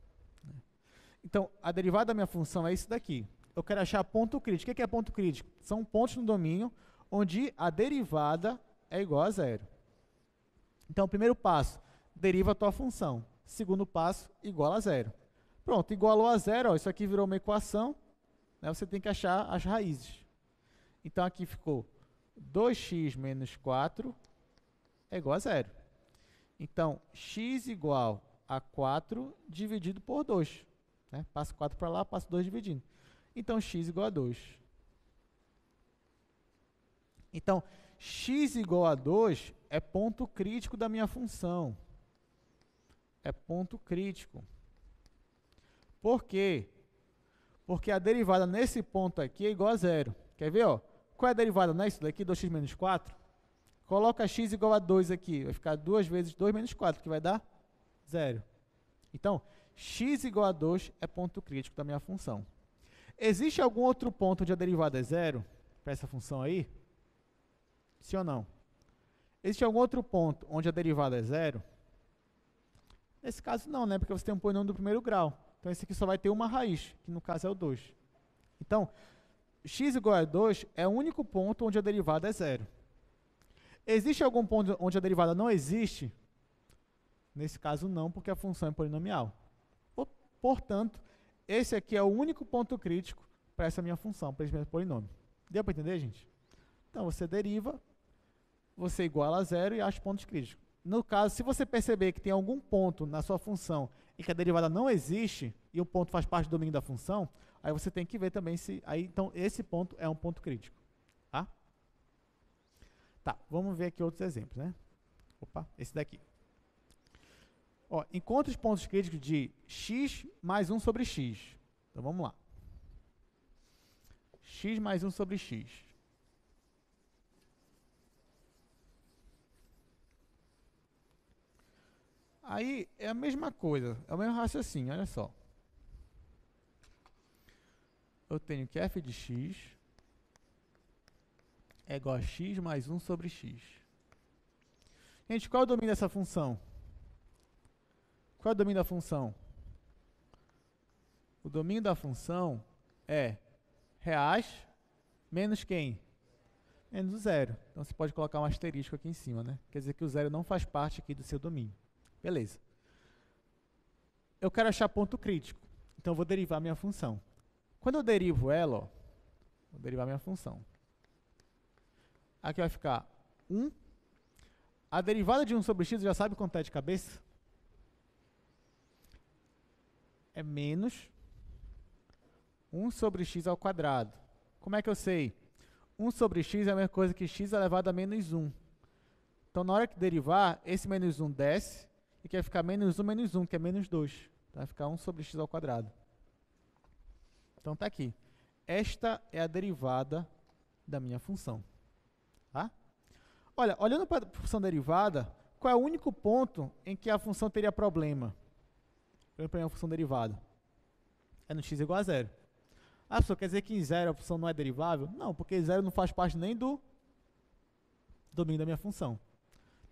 Então, a derivada da minha função é isso daqui. Eu quero achar ponto crítico. O que é ponto crítico? São pontos no domínio onde a derivada é igual a zero. Então, primeiro passo, deriva a tua função. Segundo passo, igual a zero. Pronto, igualou a zero, ó, isso aqui virou uma equação, né, você tem que achar as raízes. Então, aqui ficou 2x menos 4 é igual a zero. Então, x igual a 4 dividido por 2. Né? Passo 4 para lá, passo 2 dividindo. Então, x igual a 2. Então, x igual a 2 é ponto crítico da minha função. É ponto crítico. Por quê? Porque a derivada nesse ponto aqui é igual a zero. Quer ver? Ó? Qual é a derivada nisso daqui? 2x menos 4. Coloca x igual a 2 aqui. Vai ficar 2 vezes 2 menos 4, que vai dar 0. Então, x igual a 2 é ponto crítico da minha função. Existe algum outro ponto onde a derivada é zero para essa função aí? Sim ou não? Existe algum outro ponto onde a derivada é zero? Nesse caso não, né? Porque você tem um polinômio do primeiro grau. Então, esse aqui só vai ter uma raiz, que no caso é o 2. Então, x igual a 2 é o único ponto onde a derivada é zero. Existe algum ponto onde a derivada não existe? Nesse caso não, porque a função é polinomial. Portanto, esse aqui é o único ponto crítico para essa minha função, para esse mesmo polinômio. Deu para entender, gente? Então, você deriva, você iguala a zero e acha pontos críticos. No caso, se você perceber que tem algum ponto na sua função em que a derivada não existe e o ponto faz parte do domínio da função, aí você tem que ver também se... então, esse ponto é um ponto crítico. Tá? Tá, vamos ver aqui outros exemplos, né? Opa, esse daqui. Ó, encontre os pontos críticos de x mais 1 sobre x. Então, vamos lá. X mais 1 sobre x. Aí, é a mesma coisa, é o mesmo raciocínio, olha só. Eu tenho que f de x é igual a x mais 1 sobre x. Gente, qual é o domínio dessa função? Qual é o domínio da função? O domínio da função é reais menos quem? Menos o zero. Então, você pode colocar um asterisco aqui em cima, né? Quer dizer que o zero não faz parte aqui do seu domínio. Beleza. Eu quero achar ponto crítico. Então, eu vou derivar minha função. Quando eu derivo ela, ó, vou derivar minha função. Aqui vai ficar 1. A derivada de 1 sobre x, já sabe quanto é de cabeça? É menos 1 sobre x ao quadrado. Como é que eu sei? 1 sobre x é a mesma coisa que x elevado a menos 1. Então, na hora que derivar, esse menos 1 desce, e que vai ficar menos 1, que é menos 2. Então, vai ficar 1 sobre x ao quadrado. Então, está aqui. Esta é a derivada da minha função. Tá? Olha, olhando para a função derivada, qual é o único ponto em que a função teria problema? Olhando para a minha função derivada. É no x igual a 0. Ah, professor, quer dizer que em 0 a função não é derivável? Não, porque 0 não faz parte nem do domínio da minha função.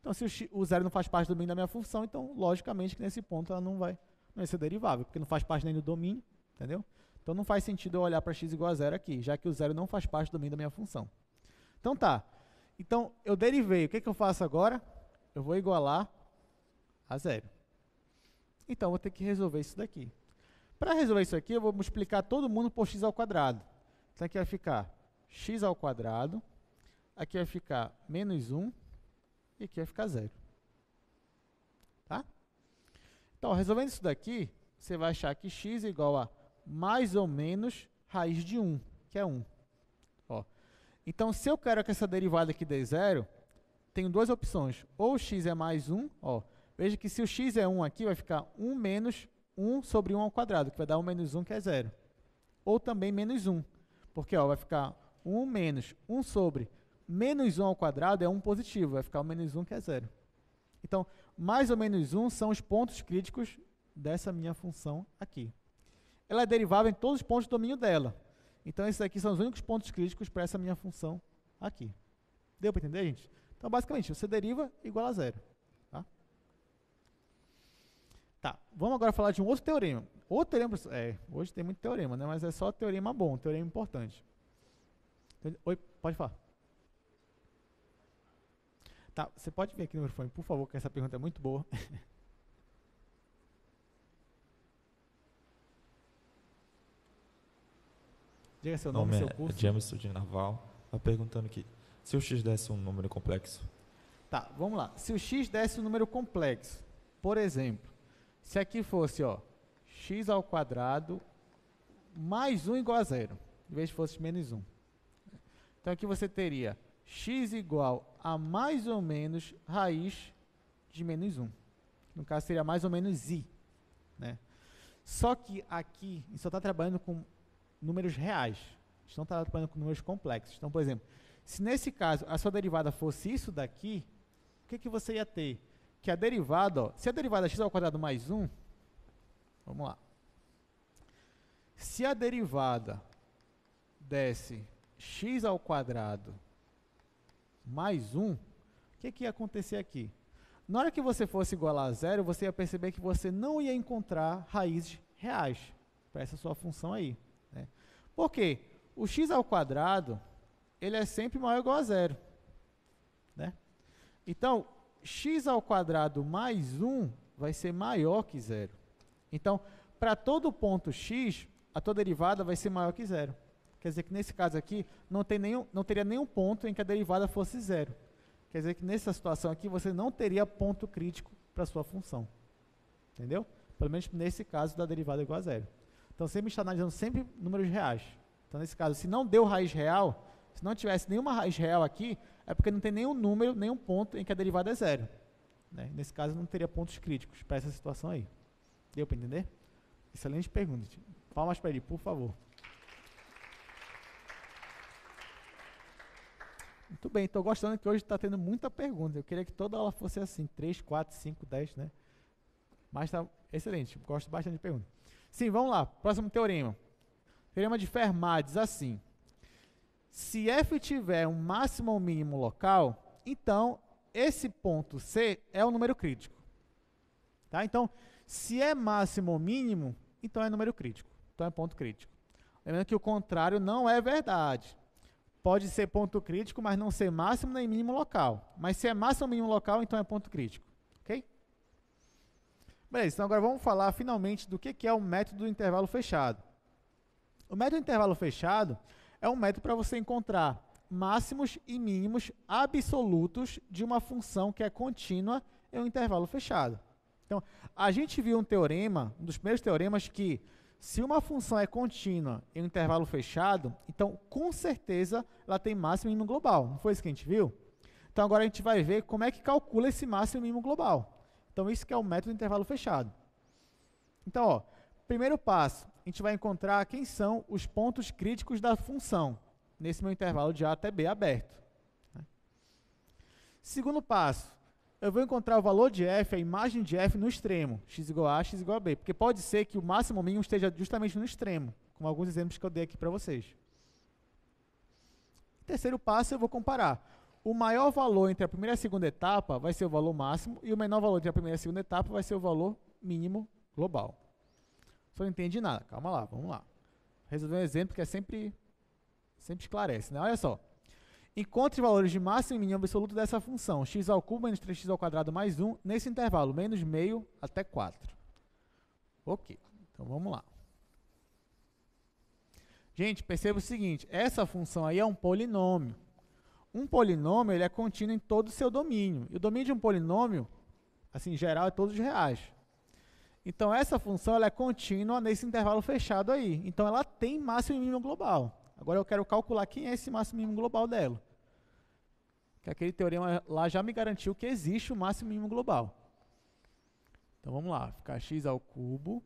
Então, se o 0 não faz parte do domínio da minha função, então, logicamente, que nesse ponto ela não vai ser derivável, porque não faz parte nem do domínio, entendeu? Então, não faz sentido eu olhar para x igual a 0 aqui, já que o 0 não faz parte do domínio da minha função. Então, tá. Então, eu derivei. O que eu faço agora? Eu vou igualar a 0. Então, eu vou ter que resolver isso daqui. Para resolver isso aqui, eu vou multiplicar todo mundo por x ao quadrado. Então, aqui vai ficar x ao quadrado, aqui vai ficar menos 1, e aqui vai ficar 0. Tá? Então, resolvendo isso daqui, você vai achar que x é igual a mais ou menos raiz de 1, que é 1. Ó. Então, se eu quero que essa derivada aqui dê 0, tenho duas opções. Ou x é mais 1, ó. Veja que se o x é 1 aqui, vai ficar 1 menos 1 sobre 1 ao quadrado, que vai dar 1 menos 1, que é 0. Ou também menos 1, porque ó, vai ficar 1 menos 1 sobre menos 1 ao quadrado é 1 positivo, vai ficar 1 menos 1, que é 0. Então, mais ou menos 1 são os pontos críticos dessa minha função aqui. Ela é derivável em todos os pontos do domínio dela. Então, esses aqui são os únicos pontos críticos para essa minha função aqui. Deu para entender, gente? Então, basicamente, você deriva igual a 0. Tá, vamos agora falar de um outro teorema. Outro teorema, hoje tem muito teorema, né? Mas é só teorema bom, teorema importante. Oi, pode falar. Tá, você pode vir aqui no microfone, por favor, que essa pergunta é muito boa. Diga seu nome e seu curso. Jameson de Naval. Está perguntando aqui, se o x desse um número complexo. Tá, vamos lá. Se o x desse um número complexo, por exemplo, se aqui fosse, ó, x ao quadrado mais 1 igual a 0, em vez de fosse menos 1. Então, aqui você teria x igual a mais ou menos raiz de menos 1. No caso, seria mais ou menos i. Né? Só que aqui, a gente só está trabalhando com números reais. A gente não está trabalhando com números complexos. Então, por exemplo, se nesse caso a sua derivada fosse isso daqui, o que você ia ter? Que a derivada, se a derivada é x ao quadrado mais 1, vamos lá. Se a derivada desse x ao quadrado mais 1, o que ia acontecer aqui? Na hora que você fosse igualar a zero, você ia perceber que você não ia encontrar raízes reais para essa sua função aí. Né? Por quê? O x ao quadrado, ele é sempre maior ou igual a zero. Né? Então, x ao quadrado mais 1 vai ser maior que zero. Então, para todo ponto x, a tua derivada vai ser maior que zero. Quer dizer que nesse caso aqui, não teria nenhum ponto em que a derivada fosse zero. Quer dizer que nessa situação aqui, você não teria ponto crítico para a sua função. Entendeu? Pelo menos nesse caso da derivada igual a zero. Então, sempre está analisando sempre números reais. Então, nesse caso, se não deu raiz real, se não tivesse nenhuma raiz real aqui, é porque não tem nenhum número, nenhum ponto em que a derivada é zero. Né? Nesse caso, não teria pontos críticos para essa situação aí. Deu para entender? Excelente pergunta. Palmas para ele, por favor. Muito bem, estou gostando que hoje está tendo muita pergunta. Eu queria que toda aula fosse assim, 3, 4, 5, 10, né? Mas está excelente, gosto bastante de perguntas. Sim, vamos lá, próximo teorema. Teorema de Fermat diz assim: se f tiver um máximo ou mínimo local, então esse ponto C é o número crítico. Tá? Então, se é máximo ou mínimo, então é número crítico. Então é ponto crítico. Lembrando que o contrário não é verdade. Pode ser ponto crítico, mas não ser máximo nem mínimo local. Mas se é máximo ou mínimo local, então é ponto crítico. Ok? Beleza, então agora vamos falar finalmente do que é o método do intervalo fechado. O método do intervalo fechado é um método para você encontrar máximos e mínimos absolutos de uma função que é contínua em um intervalo fechado. Então, a gente viu um teorema, um dos primeiros teoremas, que se uma função é contínua em um intervalo fechado, então, com certeza, ela tem máximo e mínimo global. Não foi isso que a gente viu? Então, agora a gente vai ver como é que calcula esse máximo e mínimo global. Então, isso que é o método do intervalo fechado. Então, ó, primeiro passo, a gente vai encontrar quem são os pontos críticos da função, nesse meu intervalo de A até B aberto. Segundo passo, eu vou encontrar o valor de f, a imagem de f no extremo, x igual a, x igual a b, porque pode ser que o máximo ou mínimo esteja justamente no extremo, como alguns exemplos que eu dei aqui para vocês. Terceiro passo, eu vou comparar. O maior valor entre a primeira e a segunda etapa vai ser o valor máximo, e o menor valor entre a primeira e a segunda etapa vai ser o valor mínimo global. Só não entendi nada, calma lá, vamos lá. Resolver um exemplo que é sempre esclarece, né? Olha só. Encontre valores de máximo e mínimo absoluto dessa função, x ao cubo menos 3x ao quadrado mais 1, nesse intervalo, menos meio até 4. Ok, então vamos lá. Gente, perceba o seguinte, essa função aí é um polinômio. Um polinômio, ele é contínuo em todo o seu domínio. E o domínio de um polinômio, assim, em geral, é todos os reais. Então, essa função ela é contínua nesse intervalo fechado aí. Então, ela tem máximo e mínimo global. Agora, eu quero calcular quem é esse máximo e mínimo global dela. Que aquele teorema lá já me garantiu que existe o máximo e mínimo global. Então, vamos lá. Ficar x ao cubo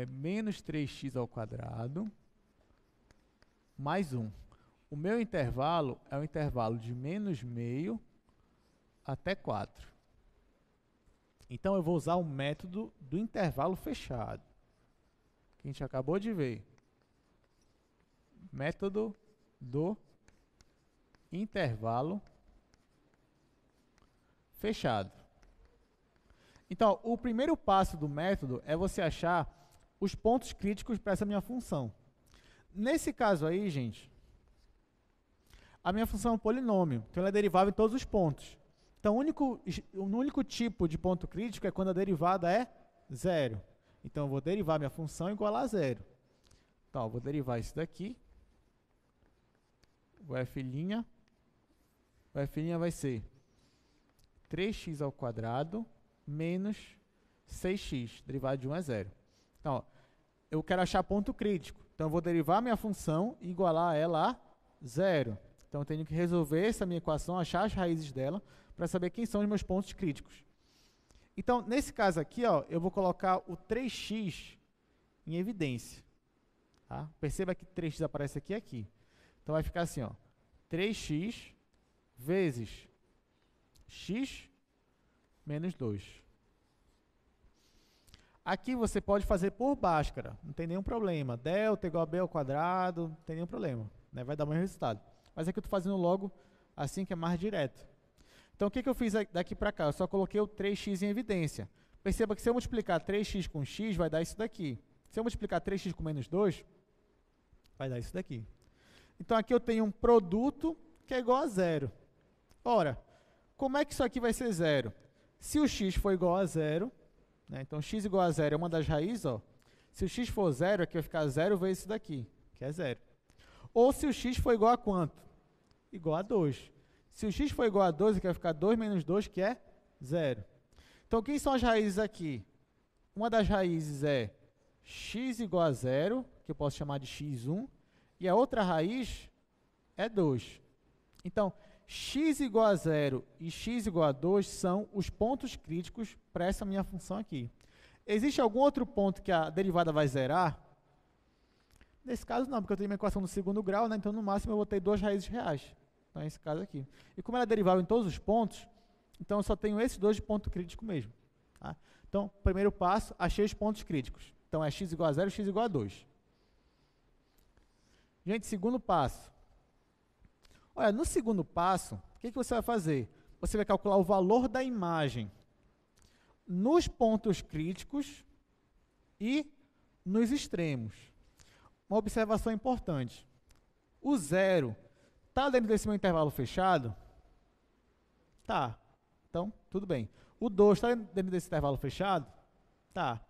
menos 3x ao quadrado mais 1. O meu intervalo é o intervalo de menos meio até 4. Então, eu vou usar o método do intervalo fechado, que a gente acabou de ver. Método do intervalo fechado. Então, o primeiro passo do método é você achar os pontos críticos para essa minha função. Nesse caso aí, gente, a minha função é um polinômio, então ela é derivável em todos os pontos. Então, o único tipo de ponto crítico é quando a derivada é zero. Então, eu vou derivar minha função igual a zero. Então, eu vou derivar isso daqui. O f' vai ser 3x ao quadrado menos 6x, derivado de 1 a 0. Então, ó, eu quero achar ponto crítico. Então, eu vou derivar minha função e igualar ela a 0. Então, eu tenho que resolver essa minha equação, achar as raízes dela, para saber quem são os meus pontos críticos. Então, nesse caso aqui, ó, eu vou colocar o 3x em evidência. Tá? Perceba que 3x aparece aqui e aqui. Então, vai ficar assim, ó, 3x vezes x menos 2. Aqui você pode fazer por Bhaskara, não tem nenhum problema. Delta igual a b ao quadrado, não tem nenhum problema, né? Vai dar o mesmo resultado. Mas aqui eu estou fazendo logo assim, que é mais direto. Então, o que eu fiz daqui para cá? Eu só coloquei o 3x em evidência. Perceba que se eu multiplicar 3x com x, vai dar isso daqui. Se eu multiplicar 3x com menos 2, vai dar isso daqui. Então, aqui eu tenho um produto que é igual a zero. Ora, como é que isso aqui vai ser zero? Se o x for igual a zero, né, então x igual a zero é uma das raízes, ó. Se o x for zero, aqui vai ficar zero vezes isso daqui, que é zero. Ou se o x for igual a quanto? Igual a 2. Se o x for igual a 2, aqui vai ficar 2 menos 2, que é zero. Então, quem são as raízes aqui? Uma das raízes é x igual a zero, que eu posso chamar de x1, e a outra raiz é 2. Então, x igual a 0 e x igual a 2 são os pontos críticos para essa minha função aqui. Existe algum outro ponto que a derivada vai zerar? Nesse caso não, porque eu tenho uma equação do segundo grau, né? Então no máximo eu vou ter 2 raízes reais. Então nesse caso aqui. E como ela é derivável em todos os pontos, então eu só tenho esses dois de ponto crítico mesmo. Tá? Então, primeiro passo, achei os pontos críticos. Então é x igual a 0 e x igual a 2. Gente, segundo passo. Olha, no segundo passo, o que você vai fazer? Você vai calcular o valor da imagem nos pontos críticos e nos extremos. Uma observação importante. O zero está dentro desse meu intervalo fechado? Tá. Então, tudo bem. O 2 está dentro desse intervalo fechado? Tá.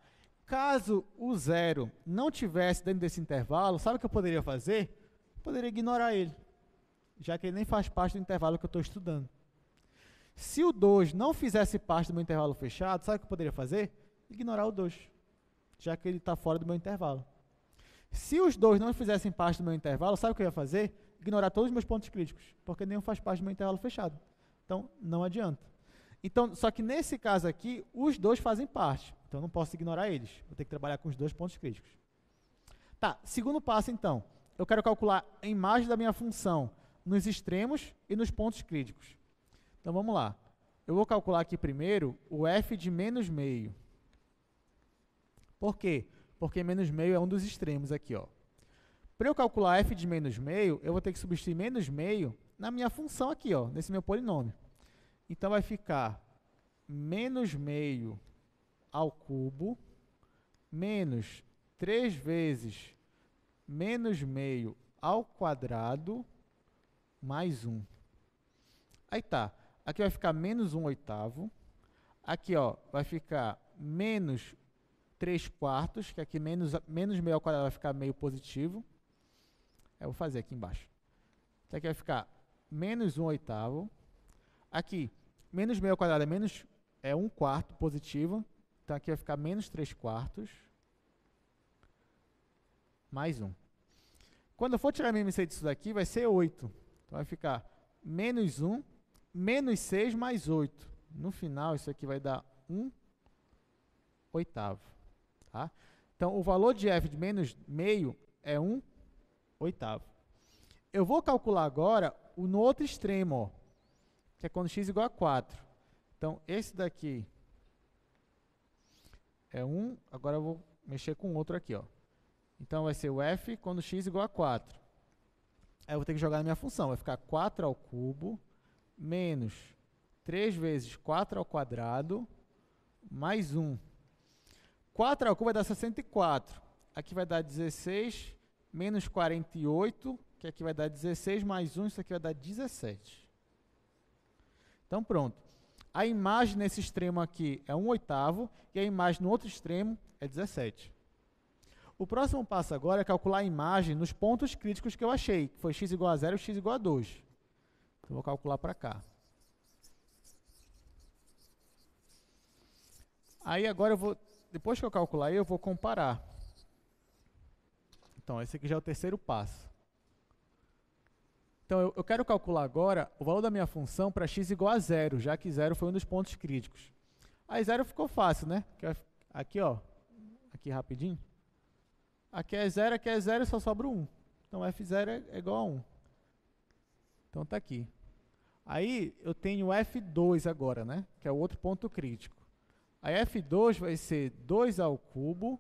Caso o zero não tivesse dentro desse intervalo, sabe o que eu poderia fazer? Eu poderia ignorar ele, já que ele nem faz parte do intervalo que eu estou estudando. Se o 2 não fizesse parte do meu intervalo fechado, sabe o que eu poderia fazer? Ignorar o 2, já que ele está fora do meu intervalo. Se os 2 não fizessem parte do meu intervalo, sabe o que eu ia fazer? Ignorar todos os meus pontos críticos, porque nenhum faz parte do meu intervalo fechado. Então, não adianta. Então, só que nesse caso aqui, os 2 fazem parte. Então, eu não posso ignorar eles. Vou ter que trabalhar com os 2 pontos críticos. Tá, segundo passo, então. Eu quero calcular a imagem da minha função nos extremos e nos pontos críticos. Então, vamos lá. Eu vou calcular aqui primeiro o f de menos meio. Por quê? Porque menos meio é um dos extremos aqui, ó. Para eu calcular f de menos meio, eu vou ter que substituir menos meio na minha função aqui, ó, nesse meu polinômio. Então, vai ficar menos meio ao cubo menos 3 vezes menos meio ao quadrado mais 1. Aí tá. Aqui vai ficar menos 1/8. Aqui, ó, vai ficar menos 3/4, que aqui menos meio ao quadrado vai ficar meio positivo. Eu vou fazer aqui embaixo. Então, aqui vai ficar menos 1/8. Aqui, menos meio ao quadrado é 1/4 positivo. Então, aqui vai ficar menos 3/4 mais 1. Quando eu for tirar a MMC disso daqui, vai ser 8. Então, vai ficar menos 1, menos 6 mais 8. No final, isso aqui vai dar 1/8. Tá? Então, o valor de f de menos meio é 1/8. Eu vou calcular agora no outro extremo, ó, que é quando x igual a 4. Então, esse daqui é 1. Agora eu vou mexer com outro aqui, ó. Então, vai ser o f quando x igual a 4. Aí eu vou ter que jogar na minha função. Vai ficar 4 ao cubo menos 3 vezes 4 ao quadrado mais 1. 4 ao cubo vai dar 64. Aqui vai dar 16 menos 48, que aqui vai dar 16 mais 1, isso aqui vai dar 17. Então, pronto. A imagem nesse extremo aqui é 1/8 e a imagem no outro extremo é 17. O próximo passo agora é calcular a imagem nos pontos críticos que eu achei, que foi x igual a 0 e x igual a 2. Então, vou calcular para cá. Aí, agora, depois que eu calcular, eu vou comparar. Então, esse aqui já é o terceiro passo. Então, eu quero calcular agora o valor da minha função para x igual a 0, já que 0 foi um dos pontos críticos. Aí 0 ficou fácil, né? Aqui, ó. Aqui rapidinho. Aqui é 0, só sobra 1. Então, F0 é igual a 1. Então, tá aqui. Aí, eu tenho F2 agora, né? Que é o outro ponto crítico. Aí, F2 vai ser 2 ao cubo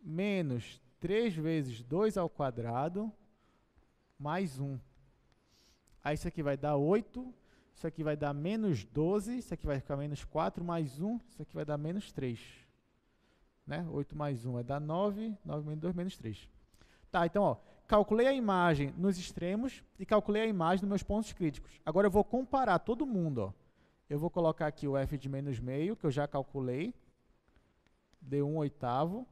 menos 3 vezes 2 ao quadrado mais 1. Aí, isso aqui vai dar 8. Isso aqui vai dar menos 12. Isso aqui vai ficar menos 4 mais 1. Isso aqui vai dar menos 3. Né? 8 mais 1 vai dar 9. 9 menos 2, menos 3. Tá, então, ó. Calculei a imagem nos extremos e calculei a imagem nos meus pontos críticos. Agora eu vou comparar todo mundo. Ó. Eu vou colocar aqui o f de menos meio, que eu já calculei. Deu 1/8.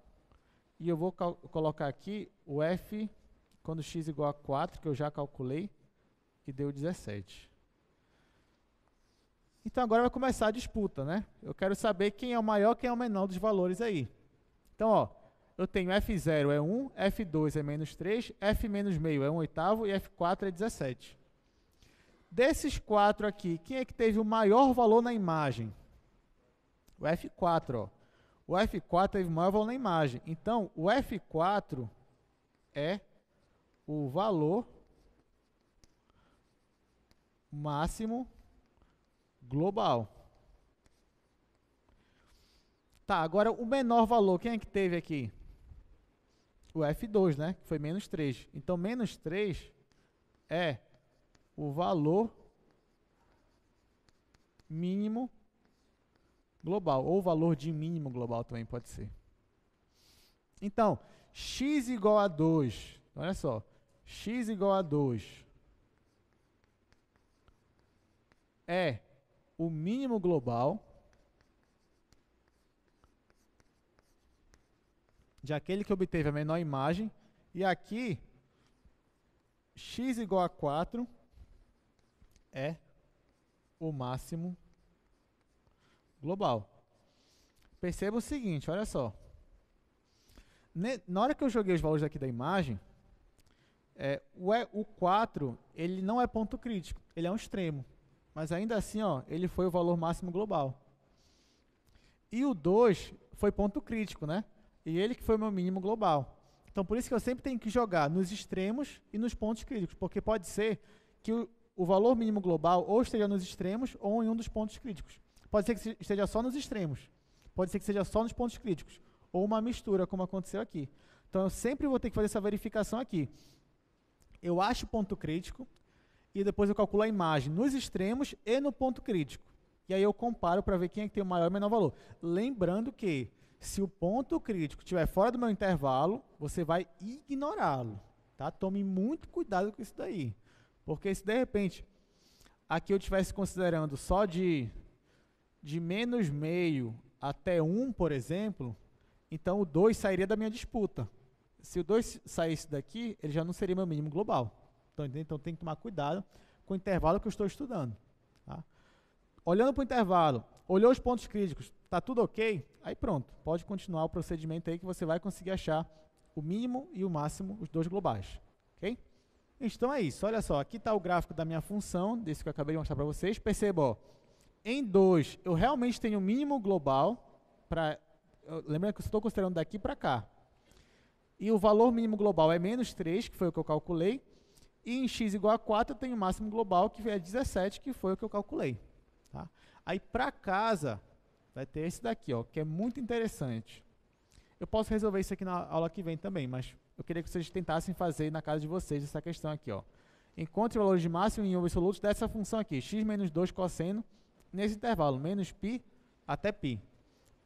E eu vou colocar aqui o f quando x igual a 4, que eu já calculei, e deu 17. Então agora vai começar a disputa, né? Eu quero saber quem é o maior, quem é o menor dos valores aí. Então, ó. Eu tenho F0 é 1, F2 é menos 3, F menos meio é 1/8 e F4 é 17. Desses 4 aqui, quem é que teve o maior valor na imagem? O F4, ó. O F4 teve o maior valor na imagem. Então, o F4 é o valor máximo global. Tá, agora o menor valor, quem é que teve aqui? O F2, né? Que foi menos 3. Então, menos 3 é o valor mínimo global. Ou o valor de mínimo global também pode ser. Então, x igual a 2. Olha só. X igual a 2 é o mínimo global de aquele que obteve a menor imagem, e aqui, x igual a 4 é o máximo global. Perceba o seguinte, olha só. Na hora que eu joguei os valores aqui da imagem, o 4, ele não é ponto crítico, ele é um extremo. Mas ainda assim, ó, ele foi o valor máximo global. E o 2 foi ponto crítico, né? E ele que foi o meu mínimo global. Então, por isso que eu sempre tenho que jogar nos extremos e nos pontos críticos, porque pode ser que o valor mínimo global ou esteja nos extremos ou em um dos pontos críticos. Pode ser que esteja só nos extremos, pode ser que seja só nos pontos críticos, ou uma mistura, como aconteceu aqui. Então, eu sempre vou ter que fazer essa verificação aqui. Eu acho o ponto crítico e depois eu calculo a imagem nos extremos e no ponto crítico. E aí eu comparo para ver quem é que tem o maior e o menor valor. Lembrando que se o ponto crítico estiver fora do meu intervalo, você vai ignorá-lo. Tá? Tome muito cuidado com isso daí. Porque se de repente aqui eu estivesse considerando só de menos meio até 1, por exemplo, então o 2 sairia da minha disputa. Se o 2 saísse daqui, ele já não seria meu mínimo global. Então tem que tomar cuidado com o intervalo que eu estou estudando. Tá? Olhando para o intervalo, olhou os pontos críticos, está tudo ok? Aí pronto, pode continuar o procedimento aí que você vai conseguir achar o mínimo e o máximo, os dois globais. Ok? Então é isso, olha só, aqui está o gráfico da minha função, desse que eu acabei de mostrar para vocês. Perceba, ó, em 2 eu realmente tenho o mínimo global, lembrando que eu estou considerando daqui para cá. E o valor mínimo global é menos 3, que foi o que eu calculei. E em x igual a 4 eu tenho o máximo global, que é 17, que foi o que eu calculei. Tá? Aí para casa, vai ter esse daqui, ó, que é muito interessante. Eu posso resolver isso aqui na aula que vem também, mas eu queria que vocês tentassem fazer na casa de vocês essa questão aqui. Ó. Encontre valores de máximo e absolutos dessa função aqui, x menos 2 cosseno, nesse intervalo, menos π até π.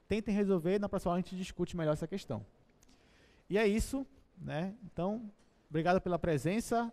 Tentem resolver, na próxima aula a gente discute melhor essa questão. E é isso, né? Então, obrigado pela presença.